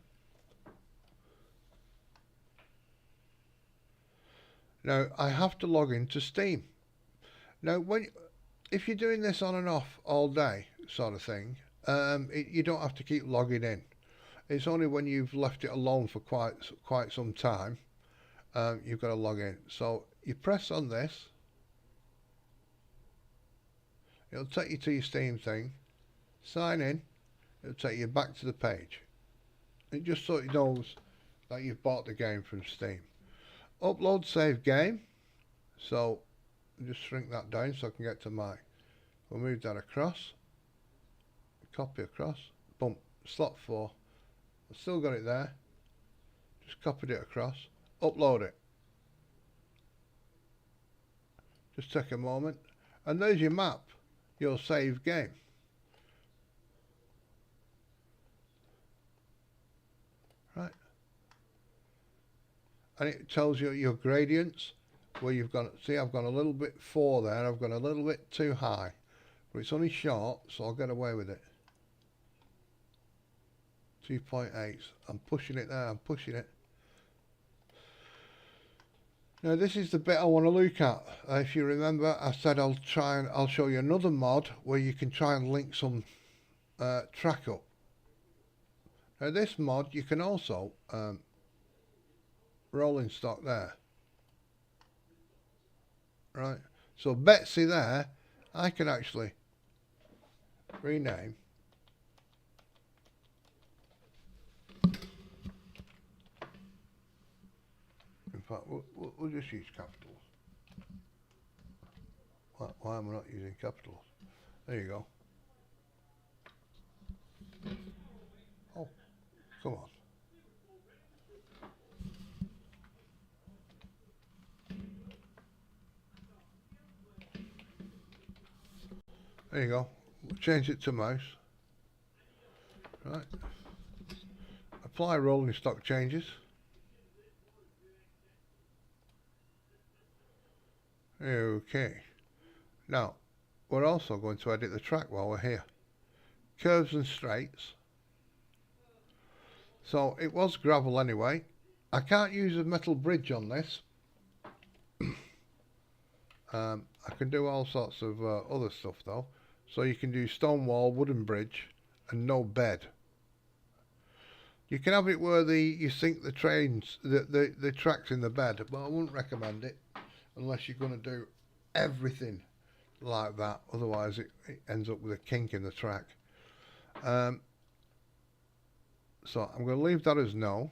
Now I have to log into Steam. Now if you're doing this on and off all day sort of thing, you don't have to keep logging in. It's only when you've left it alone for quite some time, you've got to log in. So you press on this, it'll take you to your Steam thing, sign in, it'll take you back to the page. It just so it knows that you've bought the game from Steam. Upload save game, so just shrink that down so I can get to we'll move that across, copy across, boom, slot 4, I've still got it there, just copied it across, upload it. Just take a moment, and there's your map, your saved game. Right. And it tells you your gradients, where you've gone. See, I've gone a little bit 4 there, I've gone a little bit too high, but it's only short, so I'll get away with it. 2.8, I'm pushing it there, I'm pushing it. Now this is the bit I want to look at. If you remember, I said I'll show you another mod where you can try and link some track up. Now this mod you can also rolling stock there. Right, so Betsy there, I can actually rename. In fact, we'll just use capitals. Why am I not using capitals? There you go. Come on. There you go. Change it to mouse. Right. Apply rolling stock changes. Okay. Now, we're also going to edit the track while we're here. Curves and straights. So it was gravel anyway. I can't use a metal bridge on this. I can do all sorts of other stuff though. So you can do stone wall, wooden bridge, and no bed. You can have it where you sink the trains, the tracks in the bed, but I wouldn't recommend it unless you're going to do everything like that. Otherwise, it ends up with a kink in the track. So I'm going to leave that as no.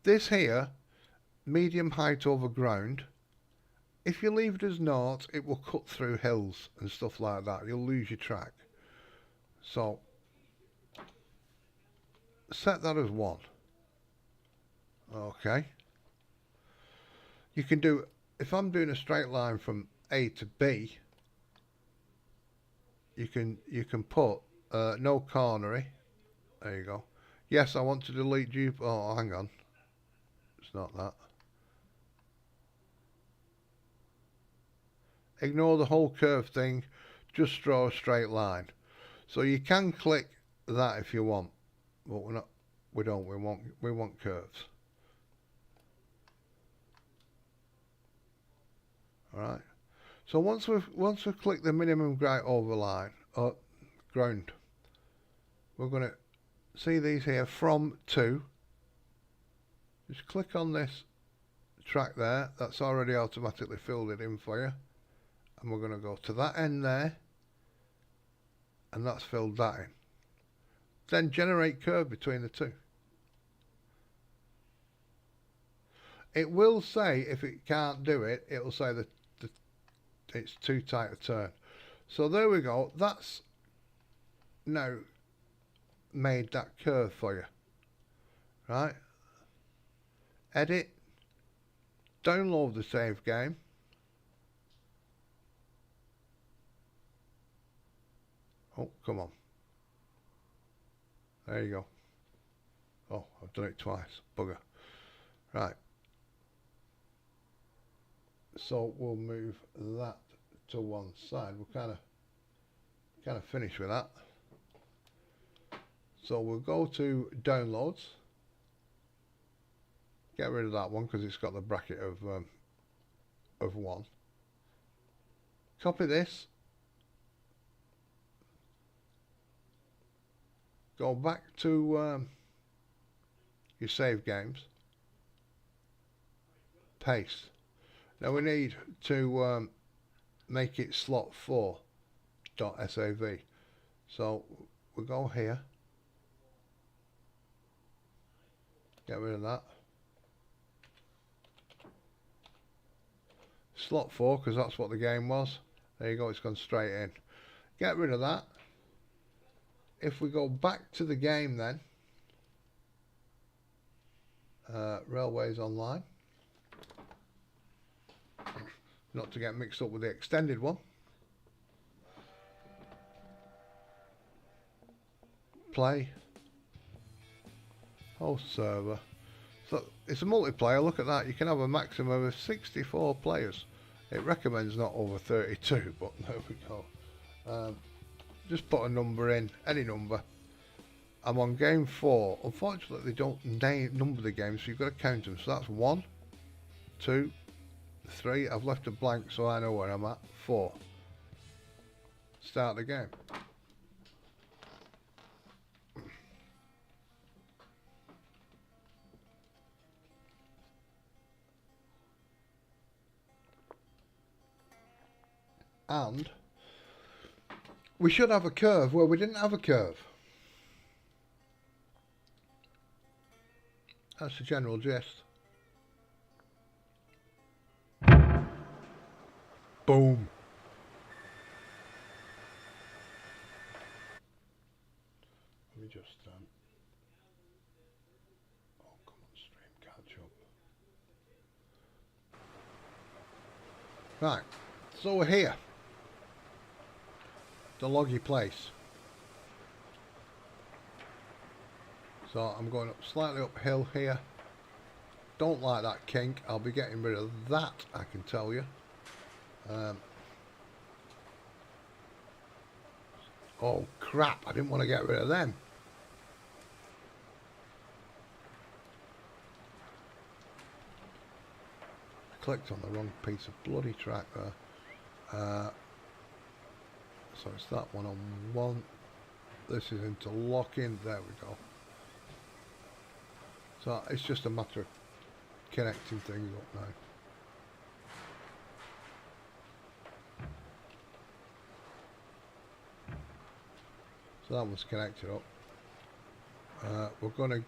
This here, medium height over ground. If you leave it as naught, it will cut through hills and stuff like that. You'll lose your track. So set that as 1. Okay. You can do, if I'm doing a straight line from A to B, you can put no cornery. There you go. Yes, I want to delete dupe. Oh, hang on. It's not that. Ignore the whole curve thing. Just draw a straight line. So you can click that if you want, but we're not. We don't. We want curves. All right. So once we've clicked the minimum ground over line or ground, we're going to see these here from to. Just click on this track there. That's already automatically filled it in for you. And we're going to go to that end there, and that's filled that in. Then generate curve between the two. It will say, if it can't do it, it will say that it's too tight a turn. So there we go. That's now made that curve for you. Right? Edit. Download the save game. Oh, come on. There you go. Oh, I've done it twice. Bugger. Right. So we'll move that to one side. We're kind of finished with that. So we'll go to downloads. Get rid of that one because it's got the bracket of 1. Copy this. Go back to your save games. Paste. Now we need to make it slot 4.sav. So we'll go here. Get rid of that. Slot 4 because that's what the game was. There you go, it's gone straight in. Get rid of that. If we go back to the game then, Railways Online, not to get mixed up with the extended one. Play. Host server. So it's a multiplayer, look at that, you can have a maximum of 64 players. It recommends not over 32, but there we go. Just put a number in, any number. I'm on game 4. Unfortunately, they don't number the games, so you've got to count them. So that's 1, 2, 3. I've left a blank so I know where I'm at. 4. Start the game. And we should have a curve where we didn't have a curve. That's the general gist. Boom. Let me just Right, so we're here. The loggy place. So I'm going up slightly uphill here. Don't like that kink. I'll be getting rid of that, I can tell you. Oh crap, I didn't want to get rid of them. I clicked on the wrong piece of bloody track there. So it's that one on one. This is interlocking. There we go. So it's just a matter of connecting things up now. So that one's connected up. We're going to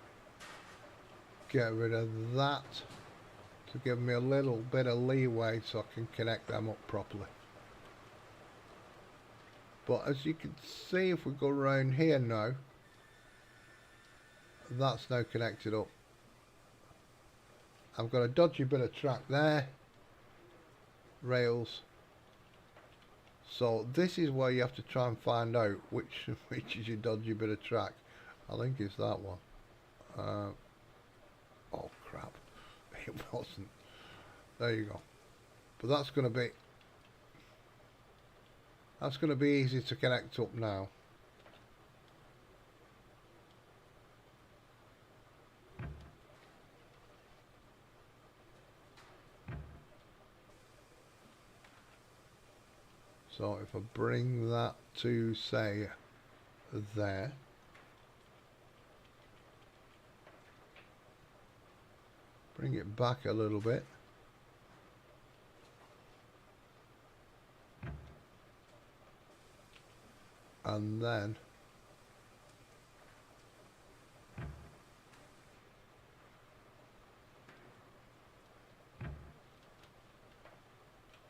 get rid of that to give me a little bit of leeway so I can connect them up properly. But as you can see, if we go around here now, that's now connected up. I've got a dodgy bit of track there, rails. So this is where you have to try and find out which is your dodgy bit of track. I think it's that one. Oh crap, it wasn't. There you go. But that's going to be easy to connect up now. So if I bring that to, say, there. Bring it back a little bit. And then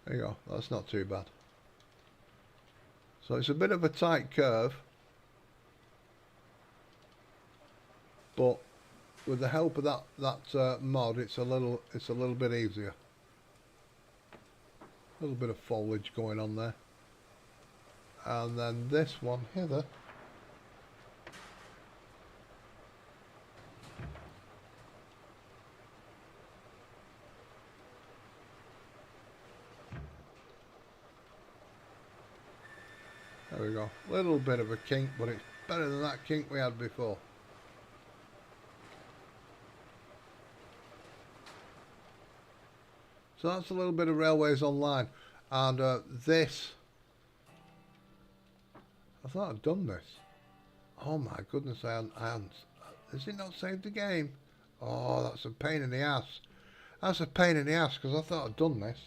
there you go, that's not too bad. So it's a bit of a tight curve, but with the help of that mod, it's a little bit easier. A little bit of foliage going on there. And then this one hither. There we go. A little bit of a kink, but it's better than that kink we had before. So that's a little bit of Railways Online. And this, I thought I'd done this. Oh my goodness, I hadn't. Has it not saved the game? Oh, that's a pain in the ass. That's a pain in the ass because I thought I'd done this.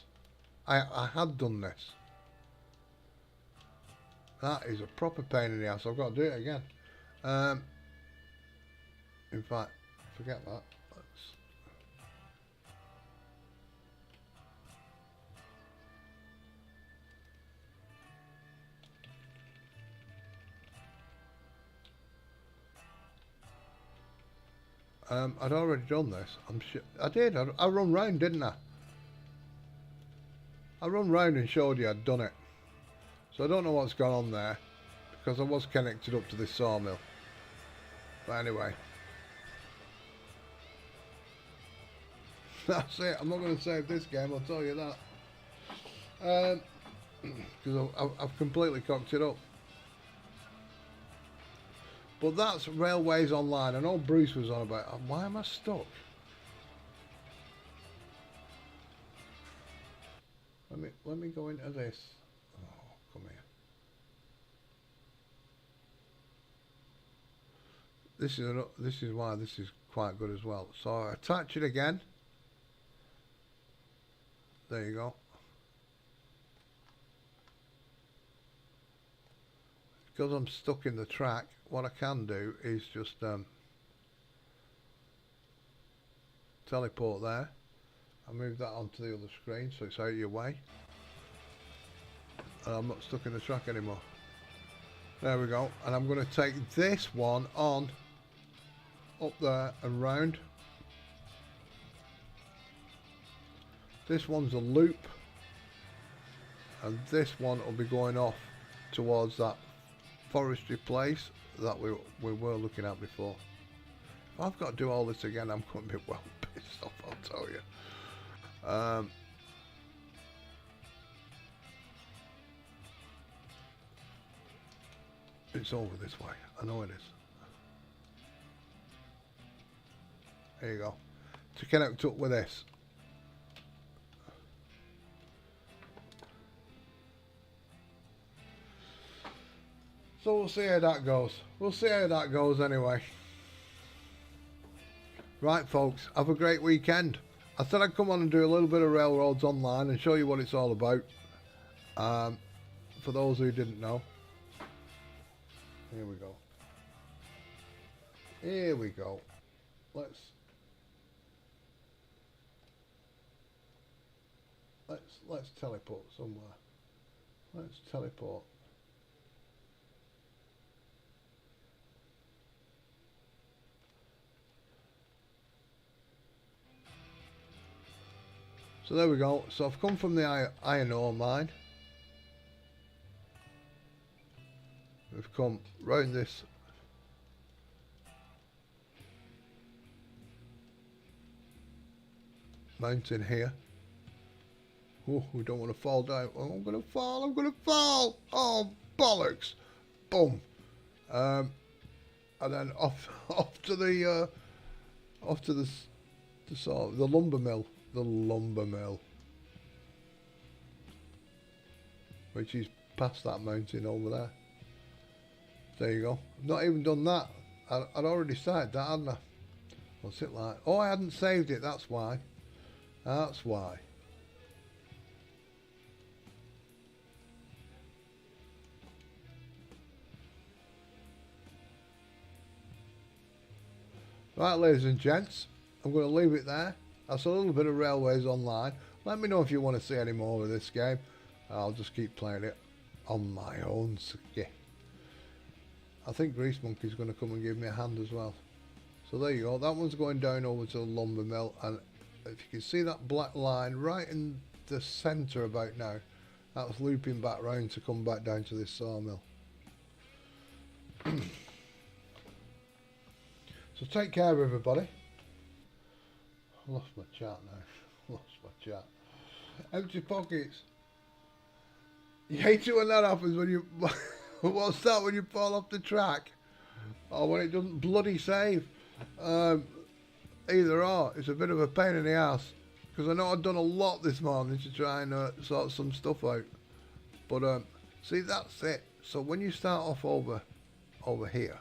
I had done this. That is a proper pain in the ass. I've got to do it again. In fact, forget that. I'd already done this. I'm sure I did. I run round, didn't I? I run round and showed you I'd done it. So I don't know what's gone on there because I was connected up to this sawmill. But anyway, that's it. I'm not going to save this game, I'll tell you that. Because I've completely cocked it up. But that's Railways Online. I know Bruce was on about it. Why am I stuck? Let me go into this. Oh, come here. This is why this is quite good as well. So I attach it again. There you go. Because I'm stuck in the track, what I can do is just teleport there. I'll move that onto the other screen so it's out of your way. And I'm not stuck in the track anymore. There we go. And I'm going to take this one on up there and round. This one's a loop. and this one will be going off towards that forestry place that we were looking at before. If I've got to do all this again, I'm going to be well pissed off, I'll tell you. It's over this way. I know it is. There you go. To connect up with this. So we'll see how that goes. We'll see how that goes anyway. Right, folks. Have a great weekend. I said I'd come on and do a little bit of railroads online and show you what it's all about. For those who didn't know. Here we go. Here we go. Let's teleport somewhere. Let's teleport. So there we go. So I've come from the iron ore mine. We've come round this mountain here. Oh, we don't want to fall down. Oh, I'm going to fall. I'm going to fall. Oh, bollocks. Boom. And then off to the lumber mill. The lumber mill. Which is past that mountain over there. There you go. I've not even done that. I'd already started that, hadn't I? What's it like? Oh, I hadn't saved it. That's why. That's why. Right, ladies and gents. I'm going to leave it there. That's a little bit of railways online. Let me know if you want to see any more of this game. I'll just keep playing it on my own ski. I think Grease Monkey's going to come and give me a hand as well. So there you go. That one's going down over to the lumber mill. And if you can see that black line right in the centre about now, that's looping back round to come back down to this sawmill. So take care, everybody. I lost my chat now. Lost my chat. Empty pockets. You hate it when that happens when you... What's that when you fall off the track? Or when it doesn't bloody save? Either or. It's a bit of a pain in the ass. Because I know I've done a lot this morning to try and sort some stuff out. But, see, that's it. So when you start off over here.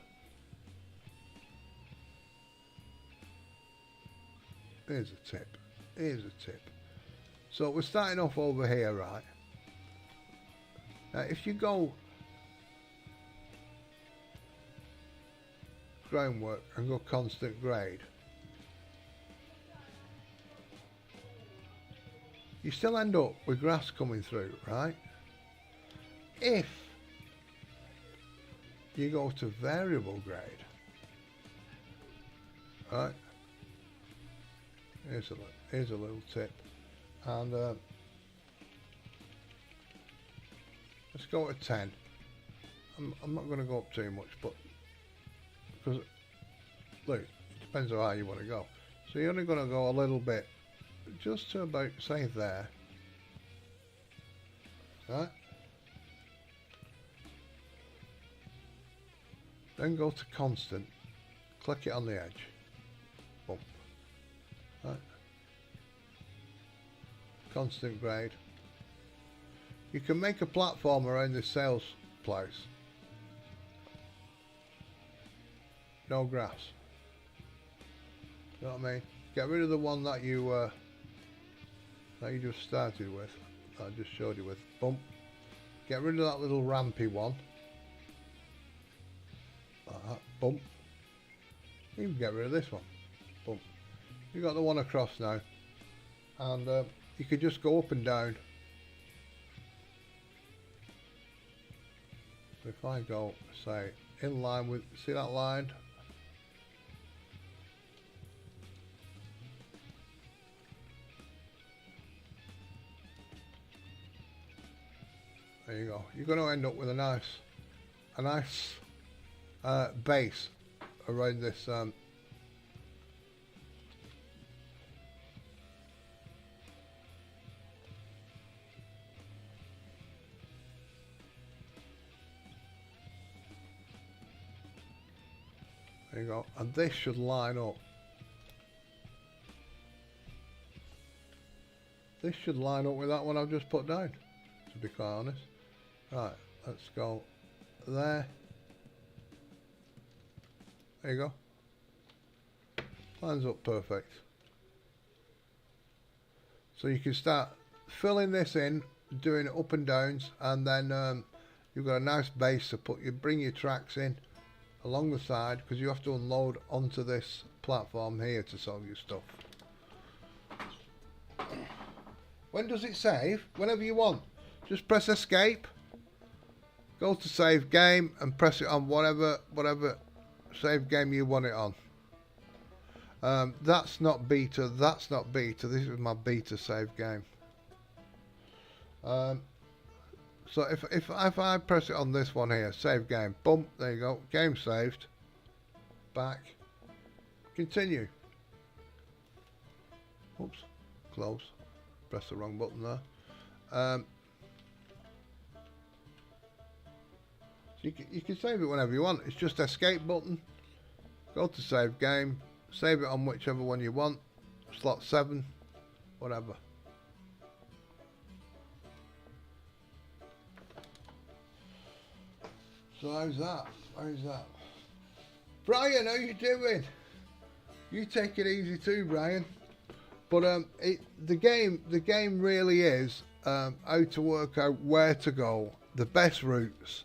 Here's a tip. Here's a tip. So we're starting off over here, right? Now, if you go groundwork and go constant grade, you still end up with grass coming through, right? If you go to variable grade, right? Here's a little tip, and let's go to 10. I'm not going to go up too much, but because look, it depends on how you want to go. So you're only going to go a little bit, just to about say there, right? Then go to constant, click it on the edge, boom, right? Constant grade. You can make a platform around this sales place. No grass. You know what I mean? Get rid of the one that you just started with. That I just showed you with. Boom. Get rid of that little rampy one. Like that. Boom. You can get rid of this one. Boom. You got the one across now, and you can just go up and down. So if I go, say, in line with, see that line? There you go. You're going to end up with a nice base around this. There you go, and this should line up. This should line up with that one I've just put down, to be quite honest. Right, let's go there. There you go. Lines up perfect. So you can start filling this in, doing it up and downs, and then you've got a nice base to bring your tracks in along the side, because you have to unload onto this platform here to sell your stuff. When does it save? Whenever you want. Just press escape, go to save game, and press it on whatever save game you want it on. That's not beta, that's not beta, this is my beta save game. So if I press it on this one here, save game, boom, there you go, game saved, back, continue. Oops, close, press the wrong button there. So you can save it whenever you want. It's just escape button, go to save game, save it on whichever one you want, slot 7, whatever. So how's that? How's that? Brian, how you doing? You take it easy too, Brian. But the game really is how to work out where to go, the best routes.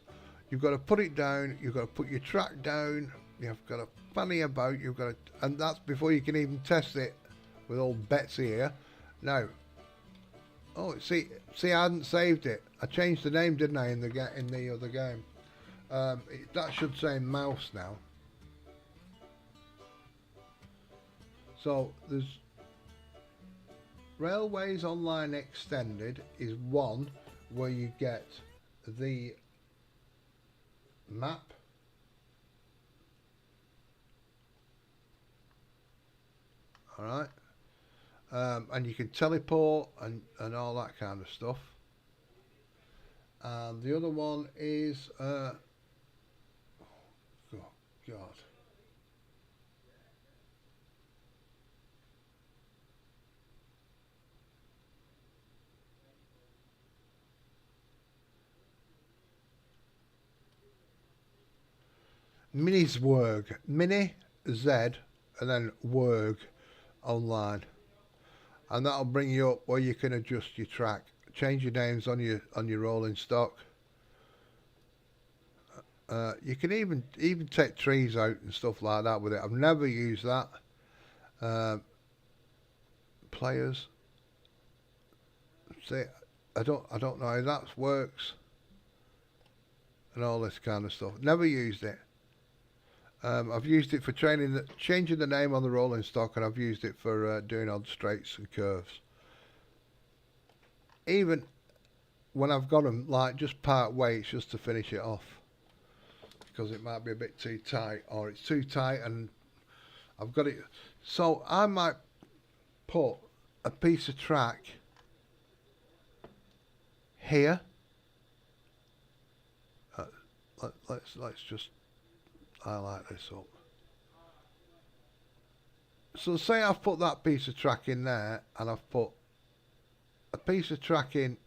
You've got to put it down. You've got to put your track down. You've got to fanny about. You've got to, and that's before you can even test it with old Betsy here. Now, oh, see, I hadn't saved it. I changed the name, didn't I, in the other game? That should say Mouse now. So there's Railways Online Extended is one where you get the map, all right, and you can teleport and all that kind of stuff. And the other one is oh God, Mini's Worg, Mini Z and then Worg Online, and that'll bring you up where you can adjust your track, change your names on your rolling stock. You can even take trees out and stuff like that with it. I've never used that. Players, see, I don't know how that works and all this kind of stuff. Never used it. I've used it for changing the name on the rolling stock, and I've used it for doing odd straights and curves. Even when I've got them like just part weights just to finish it off, because it might be a bit too tight, or it's too tight and I've got it. So I might put a piece of track here. Let's just highlight this up. So say I've put that piece of track in there, and I've put a piece of track in,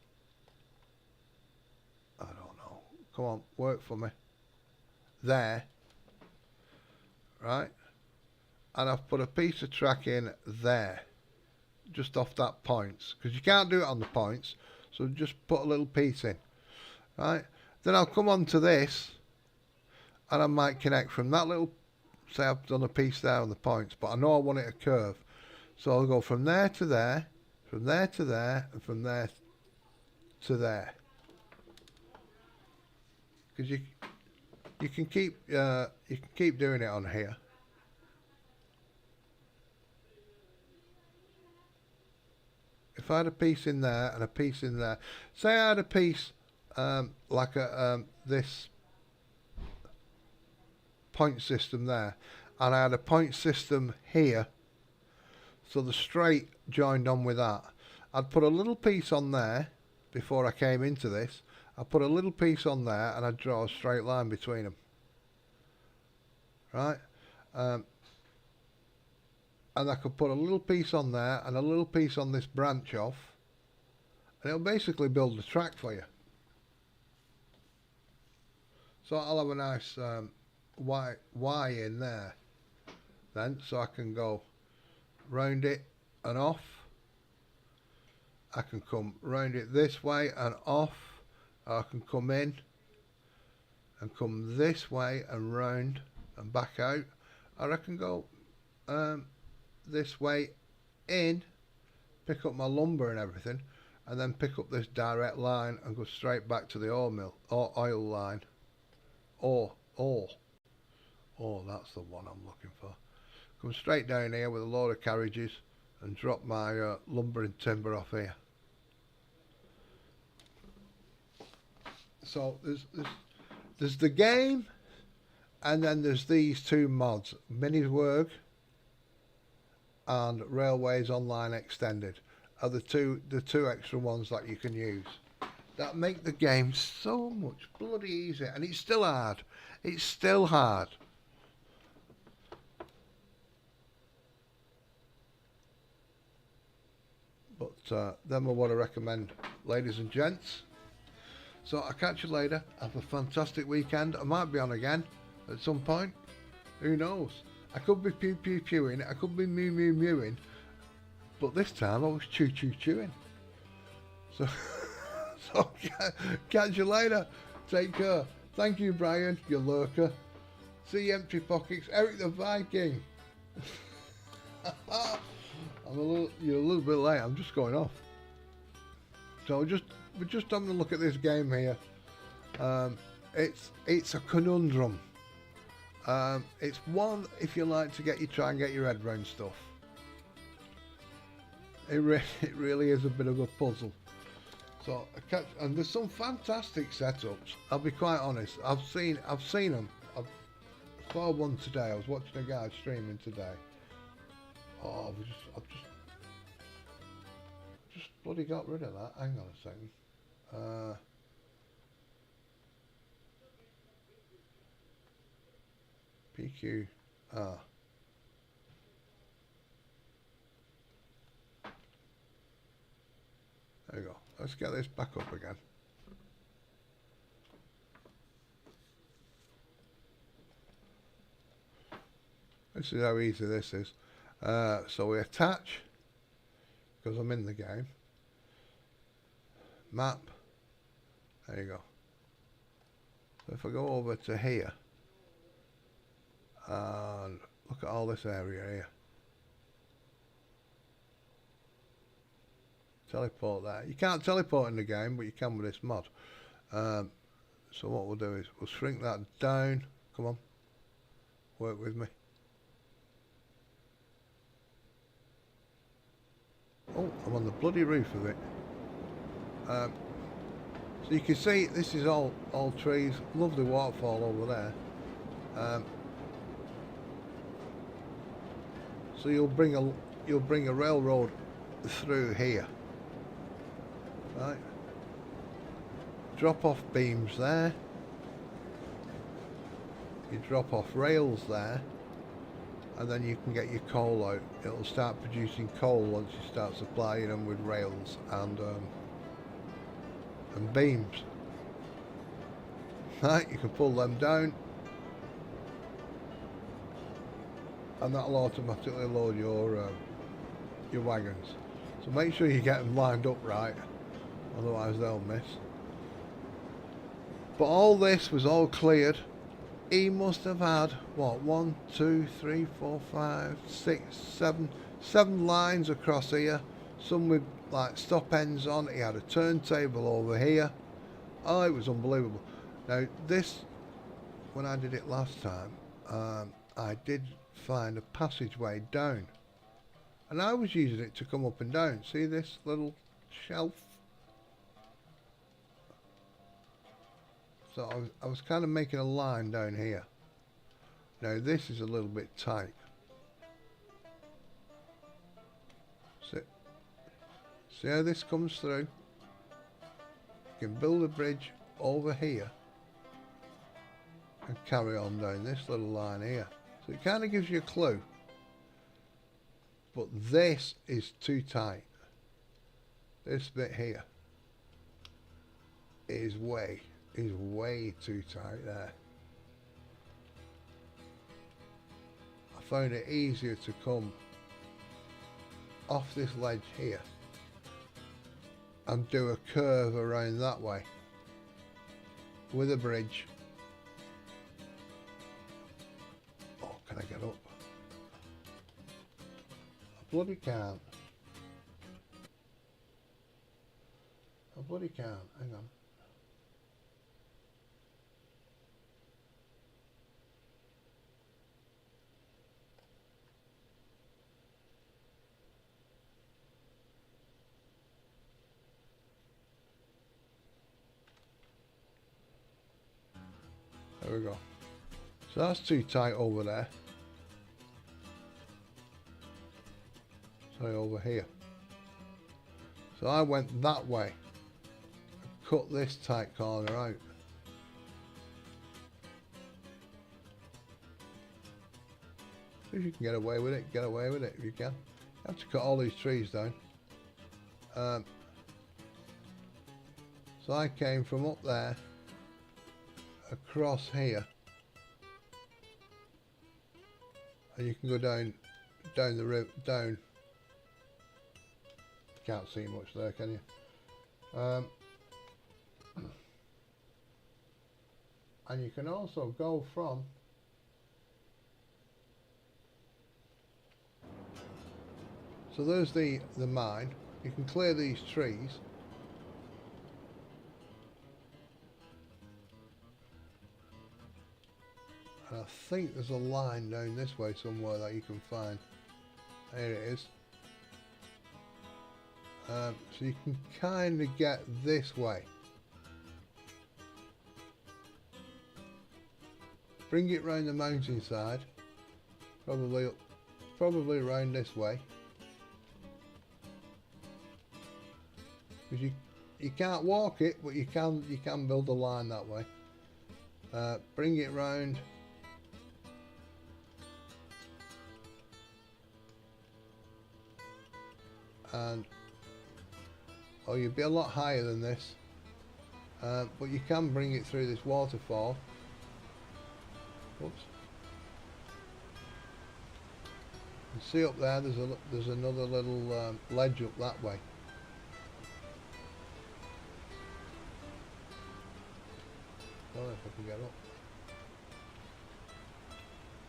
I don't know, come on, work for me, there, right, and I've put a piece of track in there, just off that points, because you can't do it on the points, so just put a little piece in, right, then I'll come on to this, and I might connect from that little, say I've done a piece there on the points, but I know I want it a curve, so I'll go from there to there, from there to there, and from there to there, because you can keep doing it on here. If I had a piece in there and a piece in there, say I had a piece like a this point system there, and I had a point system here, so the straight joined on with that. I'd put a little piece on there before I came into this. I put a little piece on there and I'd draw a straight line between them, right? And I could put a little piece on there and a little piece on this branch off, and it'll basically build the track for you. So I'll have a nice Y in there then, so I can go round it and off. I can come round it this way and off. I can come in and come this way and round and back out, or I can go this way in, pick up my lumber and everything, and then pick up this direct line and go straight back to the oil mill or oil line. Oh, that's the one I'm looking for. Come straight down here with a load of carriages and drop my lumber and timber off here. So there's the game, and then there's these two mods, Minnie's Work and Railways Online Extended, are the two extra ones that you can use. That make the game so much bloody easy, and it's still hard. It's still hard. But them are what I recommend, ladies and gents. So I'll catch you later. Have a fantastic weekend. I might be on again at some point. Who knows? I could be pew pew pewing. I could be mew mew mewing. But this time I was chew chew chewing. So, so catch you later. Take care. Thank you, Brian, you lurker. See you, Empty Pockets. Eric the Viking. You're a little bit late. I'm just going off. So we're just having a look at this game here. It's a conundrum. It's one if you like to try and get your head around stuff. It really is a bit of a puzzle. So and there's some fantastic setups. I'll be quite honest. I've seen them. I saw one today. I was watching a guy streaming today. Oh, I've just bloody got rid of that. Hang on a second. PQ. There we go. Let's get this back up again. This is how easy this is. So we attach, because I'm in the game. Map. There you go. So if I go over to here and look at all this area here. Teleport there. You can't teleport in the game, but you can with this mod. So what we'll do is we'll shrink that down. Come on. Work with me. Oh, I'm on the bloody roof of it. So you can see this is all trees. Lovely waterfall over there. So you'll bring a railroad through here, right? Drop off beams there. You drop off rails there, and then you can get your coal out. It'll start producing coal once you start supplying them with rails and beams. Right, you can pull them down, and that'll automatically load your wagons. So make sure you get them lined up right, otherwise they'll miss. But all this was all cleared. He must have had, what, 1, 2, 3, 4, 5, 6, 7 lines across here. Some with like stop ends on. He had a turntable over here. Oh, it was unbelievable. Now this, when I did it last time, I did find a passageway down. And I was using it to come up and down. See this little shelf? So I was kind of making a line down here. Now this is a little bit tight. See how this comes through? You can build a bridge over here and carry on down this little line here. So it kind of gives you a clue. But this is too tight. This bit here is way too tight there. I found it easier to come off this ledge here and do a curve around that way with a bridge. Oh, can I get up? I bloody can't. I bloody can't. Hang on. There we go. So that's too tight over there. Sorry, over here. So I went that way. Cut this tight corner out. If you can get away with it, get away with it if you can. You have to cut all these trees down. So I came from up there across here, and you can go down the road down. Can't see much there, can you? And you can also go from so there's the mine. You can clear these trees. And I think there's a line down this way somewhere that you can find. There it is. So you can kind of get this way. Bring it round the mountainside. Probably around this way. Because you can't walk it, but you can build a line that way. Bring it round. And you'd be a lot higher than this, but you can bring it through this waterfall. Oops. You see up there, there's another little ledge up that way. I don't know if I can get up.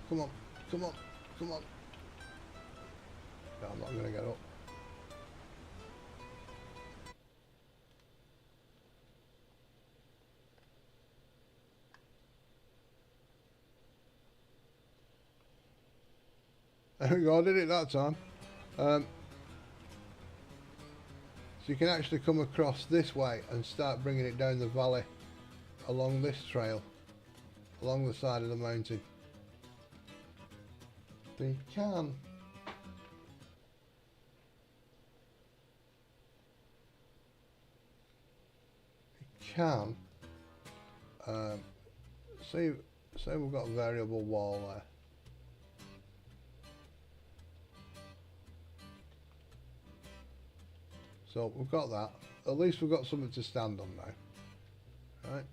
Come on, come on, come on. No, I'm not going to get up. There we go, I did it that time. So you can actually come across this way and start bringing it down the valley along this trail, along the side of the mountain. So you can say we've got a variable wall there. So we've got that. At least we've got something to stand on now. Right?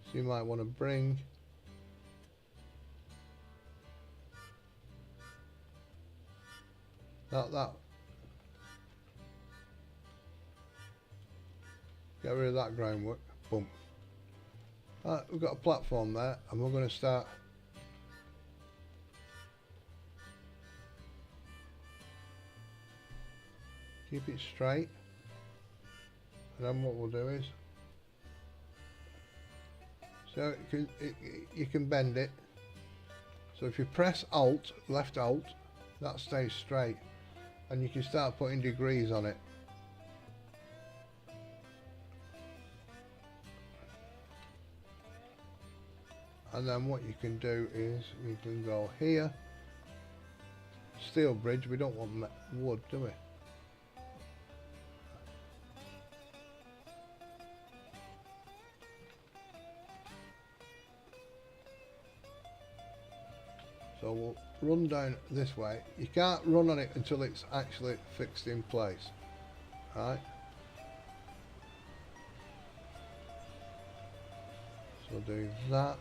So you might want to bring that. Get rid of that groundwork. Boom. Right, we've got a platform there, and we're going to start. Keep it straight, and then what we'll do is, so you can bend it. So if you press Alt, left Alt, that stays straight. and you can start putting degrees on it. And then what you can do is you can go here, steel bridge. We don't want wood, do we? So we'll run down this way. You can't run on it until it's actually fixed in place, right? So do that.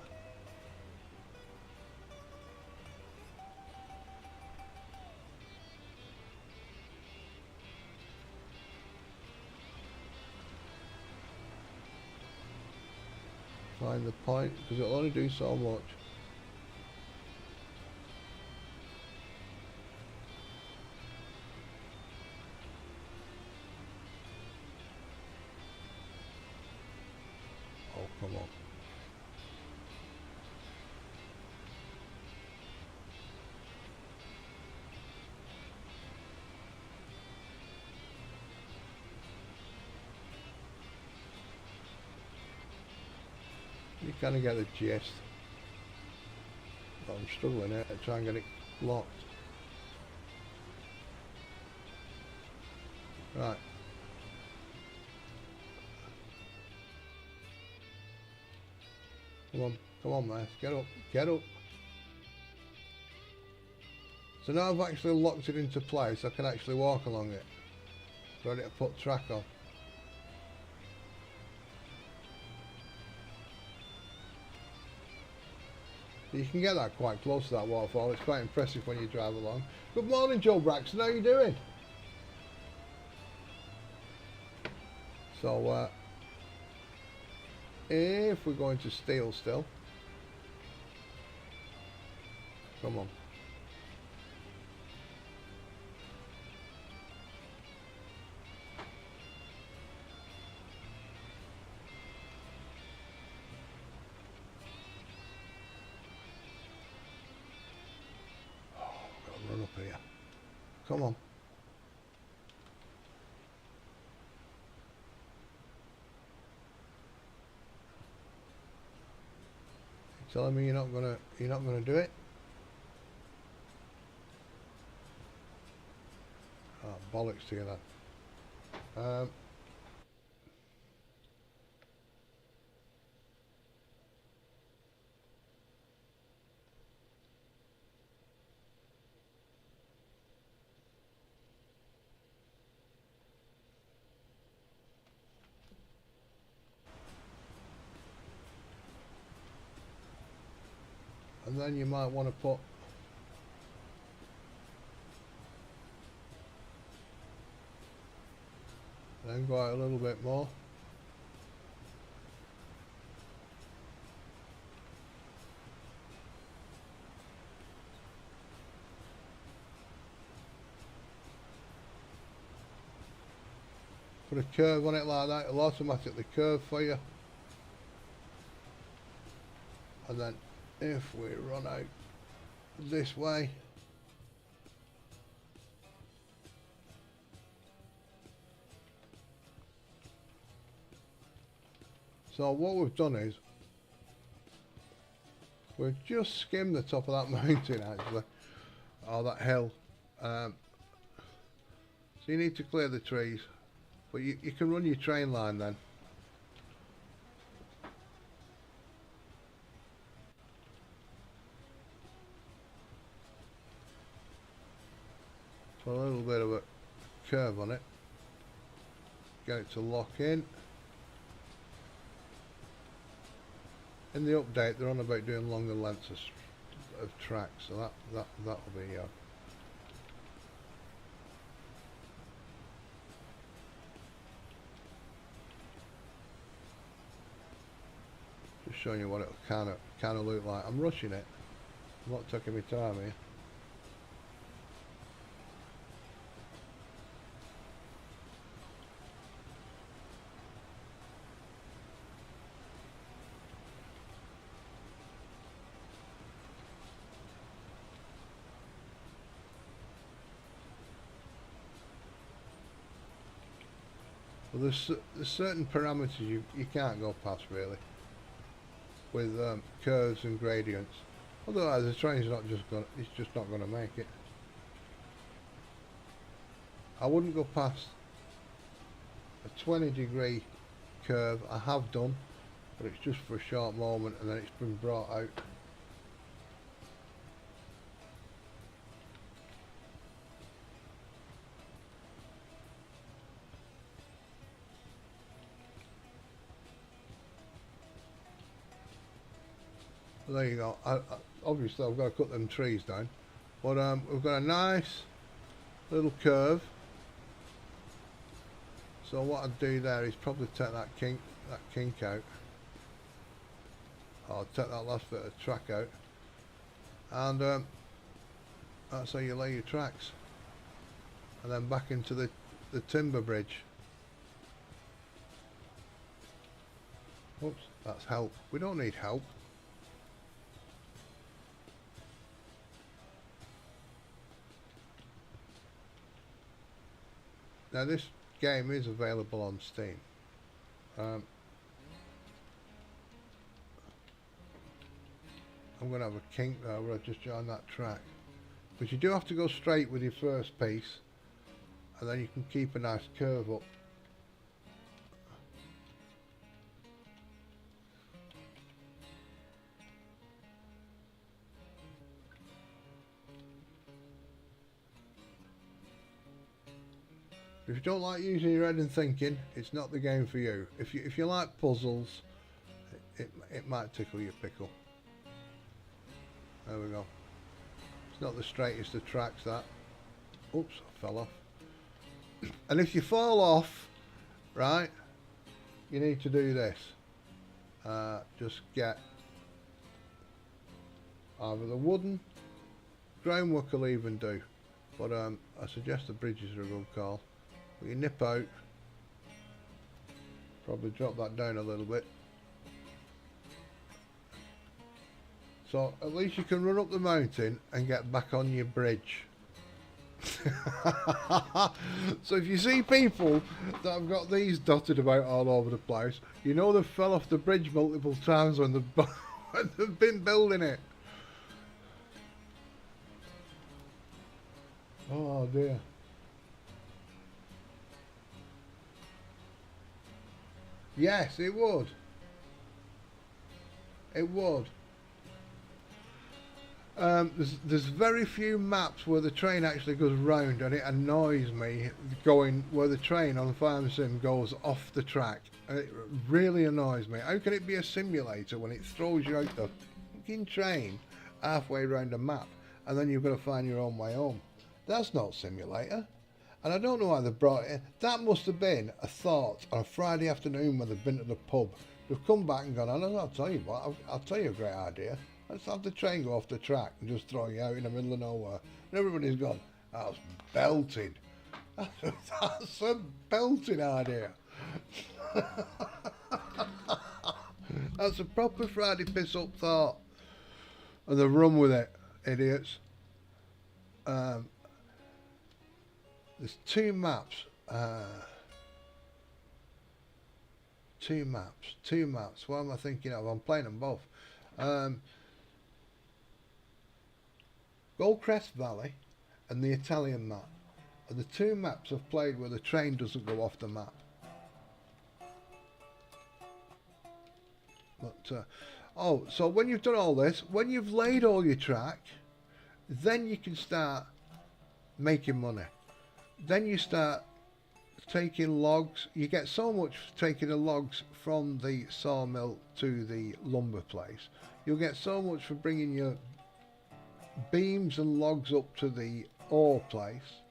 Find the point, because it'll only do so much. Oh, come on. You kind of get the gist. But I'm struggling here to try and get it locked. Right. Come on, man. Get up, get up. So now I've actually locked it into place, I can actually walk along it. Ready to put track on. You can get that quite close to that waterfall. It's quite impressive when you drive along. Good morning, Joe Braxton. How are you doing? So, if we're going to steel still, come on. Run up here. Come on. You're telling me you're not gonna do it? Oh, bollocks to you then. And then you might want to put then go out a little bit more. Put a curve on it like that, it'll automatically curve for you. And then if we run out this way, so what we've done is we've just skimmed the top of that mountain actually, or that hill. So you need to clear the trees, but you can run your train line then. So a little bit of a curve on it, get it to lock in. In the update they're on about doing longer lengths of track, so that'll be just showing you what it'll kind of look like. I'm rushing it, I'm not taking my time here. Well, there's certain parameters you can't go past really with curves and gradients. Otherwise, the train's not just gonna, it's just not going to make it. I wouldn't go past a 20-degree curve. I have done, but it's just for a short moment, and then it's been brought out. Well, there you go. Obviously, I've got to cut them trees down, but we've got a nice little curve. So what I'd do there is probably take that kink out. I'll take that last bit of track out, and that's how you lay your tracks. And then back into the timber bridge. Oops, that's help. We don't need help. Now this game is available on Steam. I'm going to have a kink there where I just join that track. But you do have to go straight with your first piece, and then you can keep a nice curve up. If you don't like using your head and thinking, it's not the game for you. If you like puzzles, it might tickle your pickle. There we go. It's not the straightest of tracks, that. Oops, I fell off. And if you fall off, right, you need to do this. Just get either the wooden, groundwork will even do, but I suggest the bridges are a good call. But you nip out, probably drop that down a little bit. So at least you can run up the mountain and get back on your bridge. So if you see people that have got these dotted about all over the place, you know they've fell off the bridge multiple times when they've been building it. Oh dear. Yes, it would. It would. There's very few maps where the train actually goes round, and it annoys me going where the train on the Farm Sim goes off the track. It really annoys me. How can it be a simulator when it throws you out the fucking train halfway around a map, and then you've got to find your own way home? That's not simulator. And I don't know why they brought it in. That must have been a thought on a Friday afternoon when they've been to the pub. They've come back and gone, I'll tell you what, I'll tell you a great idea. Let's have the train go off the track and just throw you out in the middle of nowhere. And everybody's gone, that's belting. That's a belting idea. That's a proper Friday piss up thought. And they run with it, idiots. There's two maps. Two maps. What am I thinking of? I'm playing them both. Goldcrest Valley and the Italian map are the two maps I've played where the train doesn't go off the map. But oh, so when you've done all this, when you've laid all your track, then you can start making money. Then you start taking logs. You get so much for taking the logs from the sawmill to the lumber place. You'll get so much for bringing your beams and logs up to the ore place.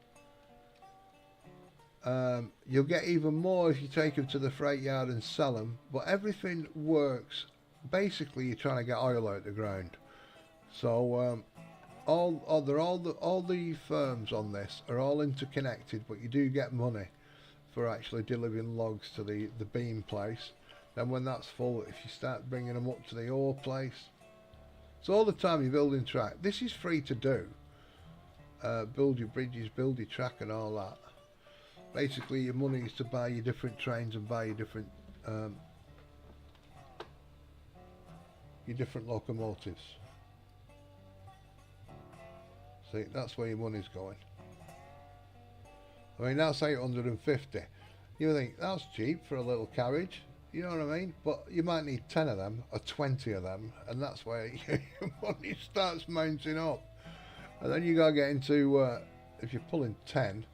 You'll get even more if you take them to the freight yard and sell them. But everything works. Basically, you're trying to get oil out the ground. So all the firms on this are all interconnected, but you do get money for actually delivering logs to the beam place. Then when that's full, if you start bringing them up to the ore place, so all the time you're building track. This is free to do. Build your bridges, build your track and all that. Basically, your money is to buy your different trains and buy your different locomotives. See, that's where your money's going. I mean, that's 850. You think that's cheap for a little carriage, you know what I mean? But you might need 10 of them or 20 of them, and that's where your money starts mounting up. And then you gotta get into if you're pulling 10,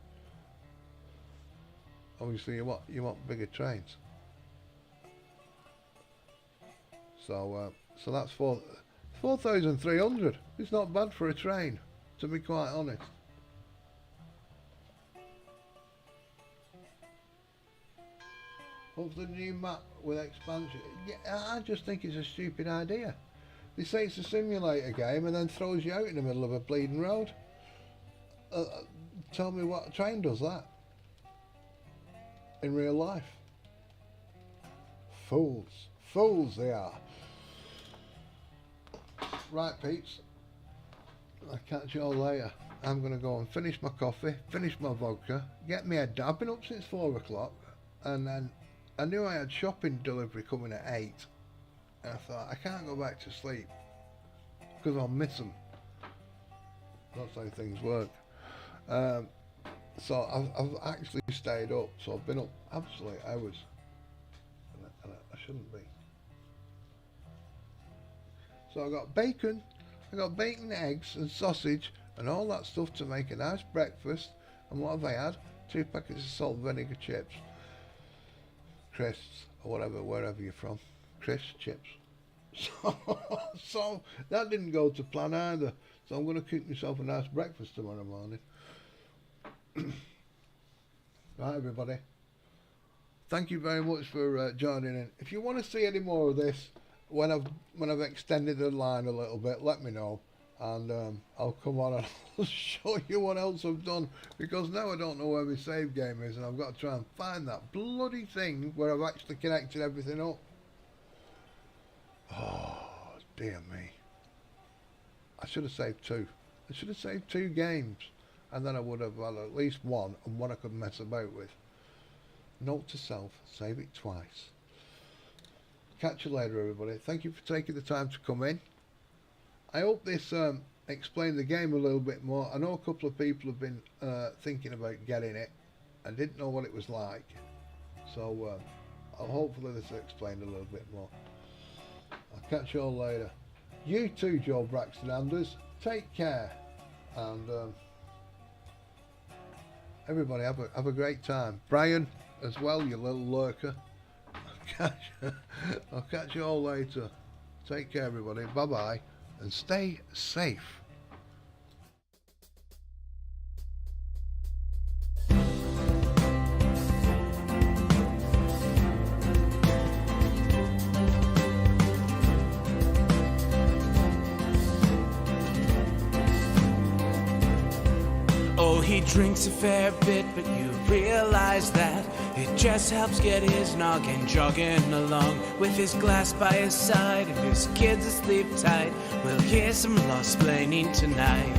obviously you want bigger trains. So so that's 4,300. It's not bad for a train, to be quite honest. What's the new map with expansion? Yeah, I just think it's a stupid idea. They say it's a simulator game and then throws you out in the middle of a bleeding road. Tell me what train does that in real life. Fools. Fools they are. Right, peeps. I'll catch you all later. I'm going to go and finish my coffee, finish my vodka, get me head down. I've been up since 4 o'clock, and then I knew I had shopping delivery coming at 8. And I thought, I can't go back to sleep because I'll miss them. That's how things work. So I've actually stayed up, so I've been up absolute hours. And I shouldn't be. So I got bacon, eggs and sausage and all that stuff to make a nice breakfast. And what have I had? 2 packets of salt and vinegar chips. Crisps, or whatever, wherever you're from. Crisps, chips. So that didn't go to plan either. So I'm going to cook myself a nice breakfast tomorrow morning. Right, everybody. Thank you very much for joining in. If you want to see any more of this, when I've extended the line a little bit, let me know, and I'll come on and I'll show you what else I've done, because now I don't know where my save game is, and I've got to try and find that bloody thing where I've actually connected everything up. Oh dear me. I should have saved 2. I should have saved 2 games, and then I would have had at least 1 and one I could mess about with. Note to self, save it twice. Catch you later, everybody. Thank you for taking the time to come in. I hope this explained the game a little bit more. I know a couple of people have been thinking about getting it. I didn't know what it was like, so hopefully this explained a little bit more. I'll catch you all later. You too, Joe Braxton Anders. Take care, and everybody have a great time. Brian as well, you little lurker. I'll catch you all later. Take care, everybody. Bye bye, and stay safe. Oh, he drinks a fair bit, but you realize that it just helps get his noggin jogging along. With his glass by his side and his kids asleep tight, we'll hear some lost-plaining tonight.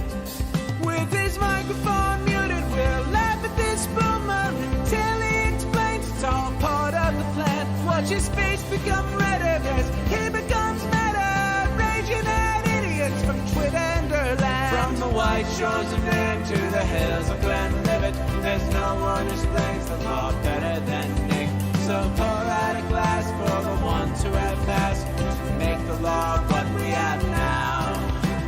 With his microphone muted, we'll laugh at this boomer until he explains it's all part of the plan. Watch his face become redder as he becomes meta, raging at idiots from Twitter and Erlang. From the white shores of MINN to the hills of Glenlivet, there's no one who explains the law better than Nick. So pour out a glass for the ones who have passed to make the law what we have now.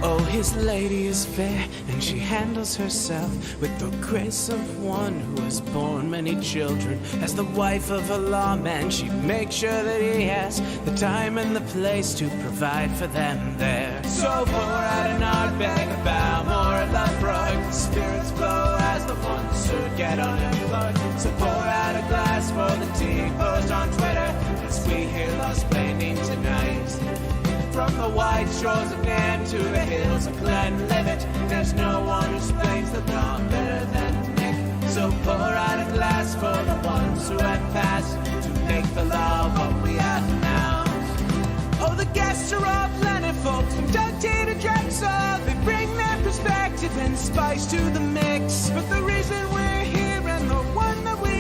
Oh, his lady is fair, and she handles herself with the grace of one who has borne many children. As the wife of a lawman, she makes sure that he has the time and the place to provide for them there. So pour out an Ardbeg, a Balmore, a Lafroig. The spirits flow as the ones who get unemployed. So pour out a glass for the T-post on Twitter as we hear lost-plaining tonight. From the white shores of MINN to the hills of Glenlivet, there's no one who explains the law better than Nick. So pour out a glass for the ones who have passed to make the law what we have now. Oh, the guests are all plentiful, from Doug T to Drexel. They bring their perspective and spice to the mix. But the reason we're here and the one that we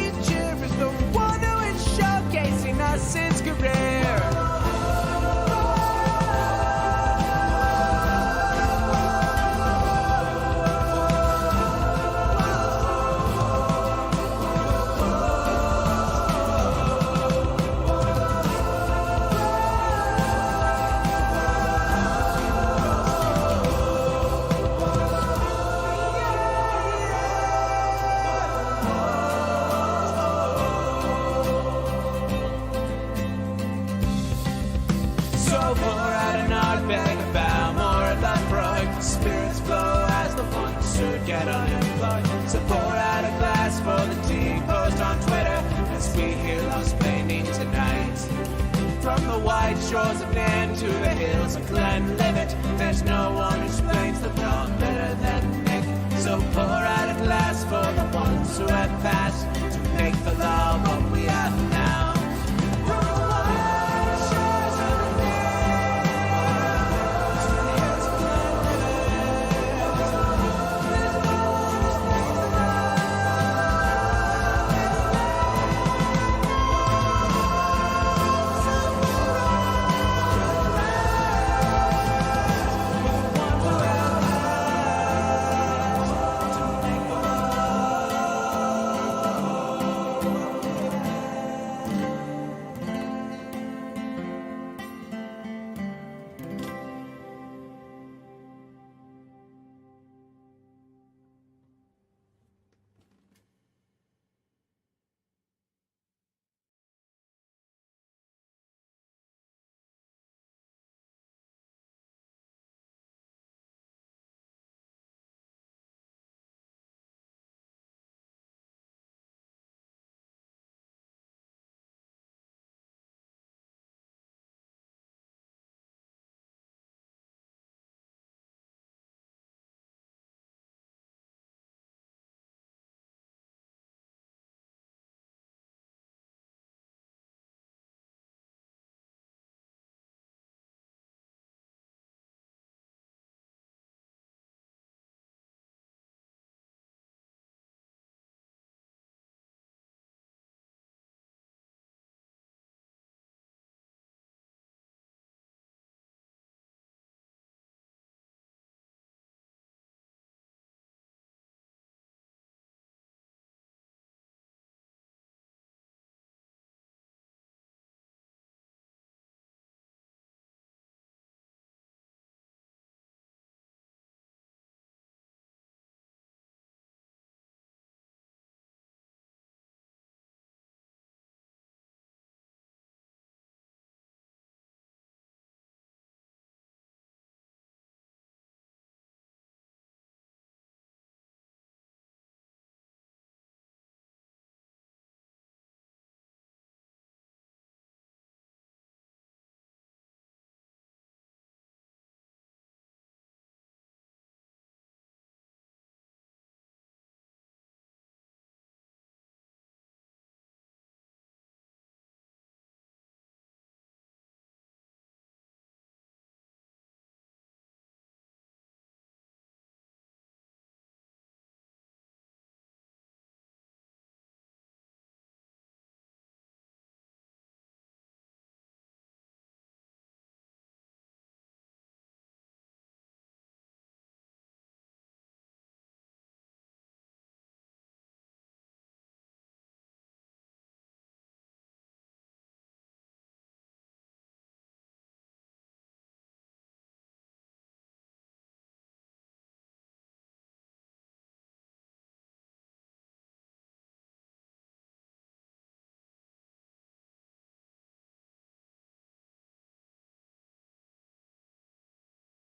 get unemployed. So pour out a glass for the tea, post on Twitter as we hear Lost Planning tonight. From the wide shores of Nairn to the hills of Glenlivet, there's no one who explains the law better than Nick. So pour out a glass for the ones who have passed to make the law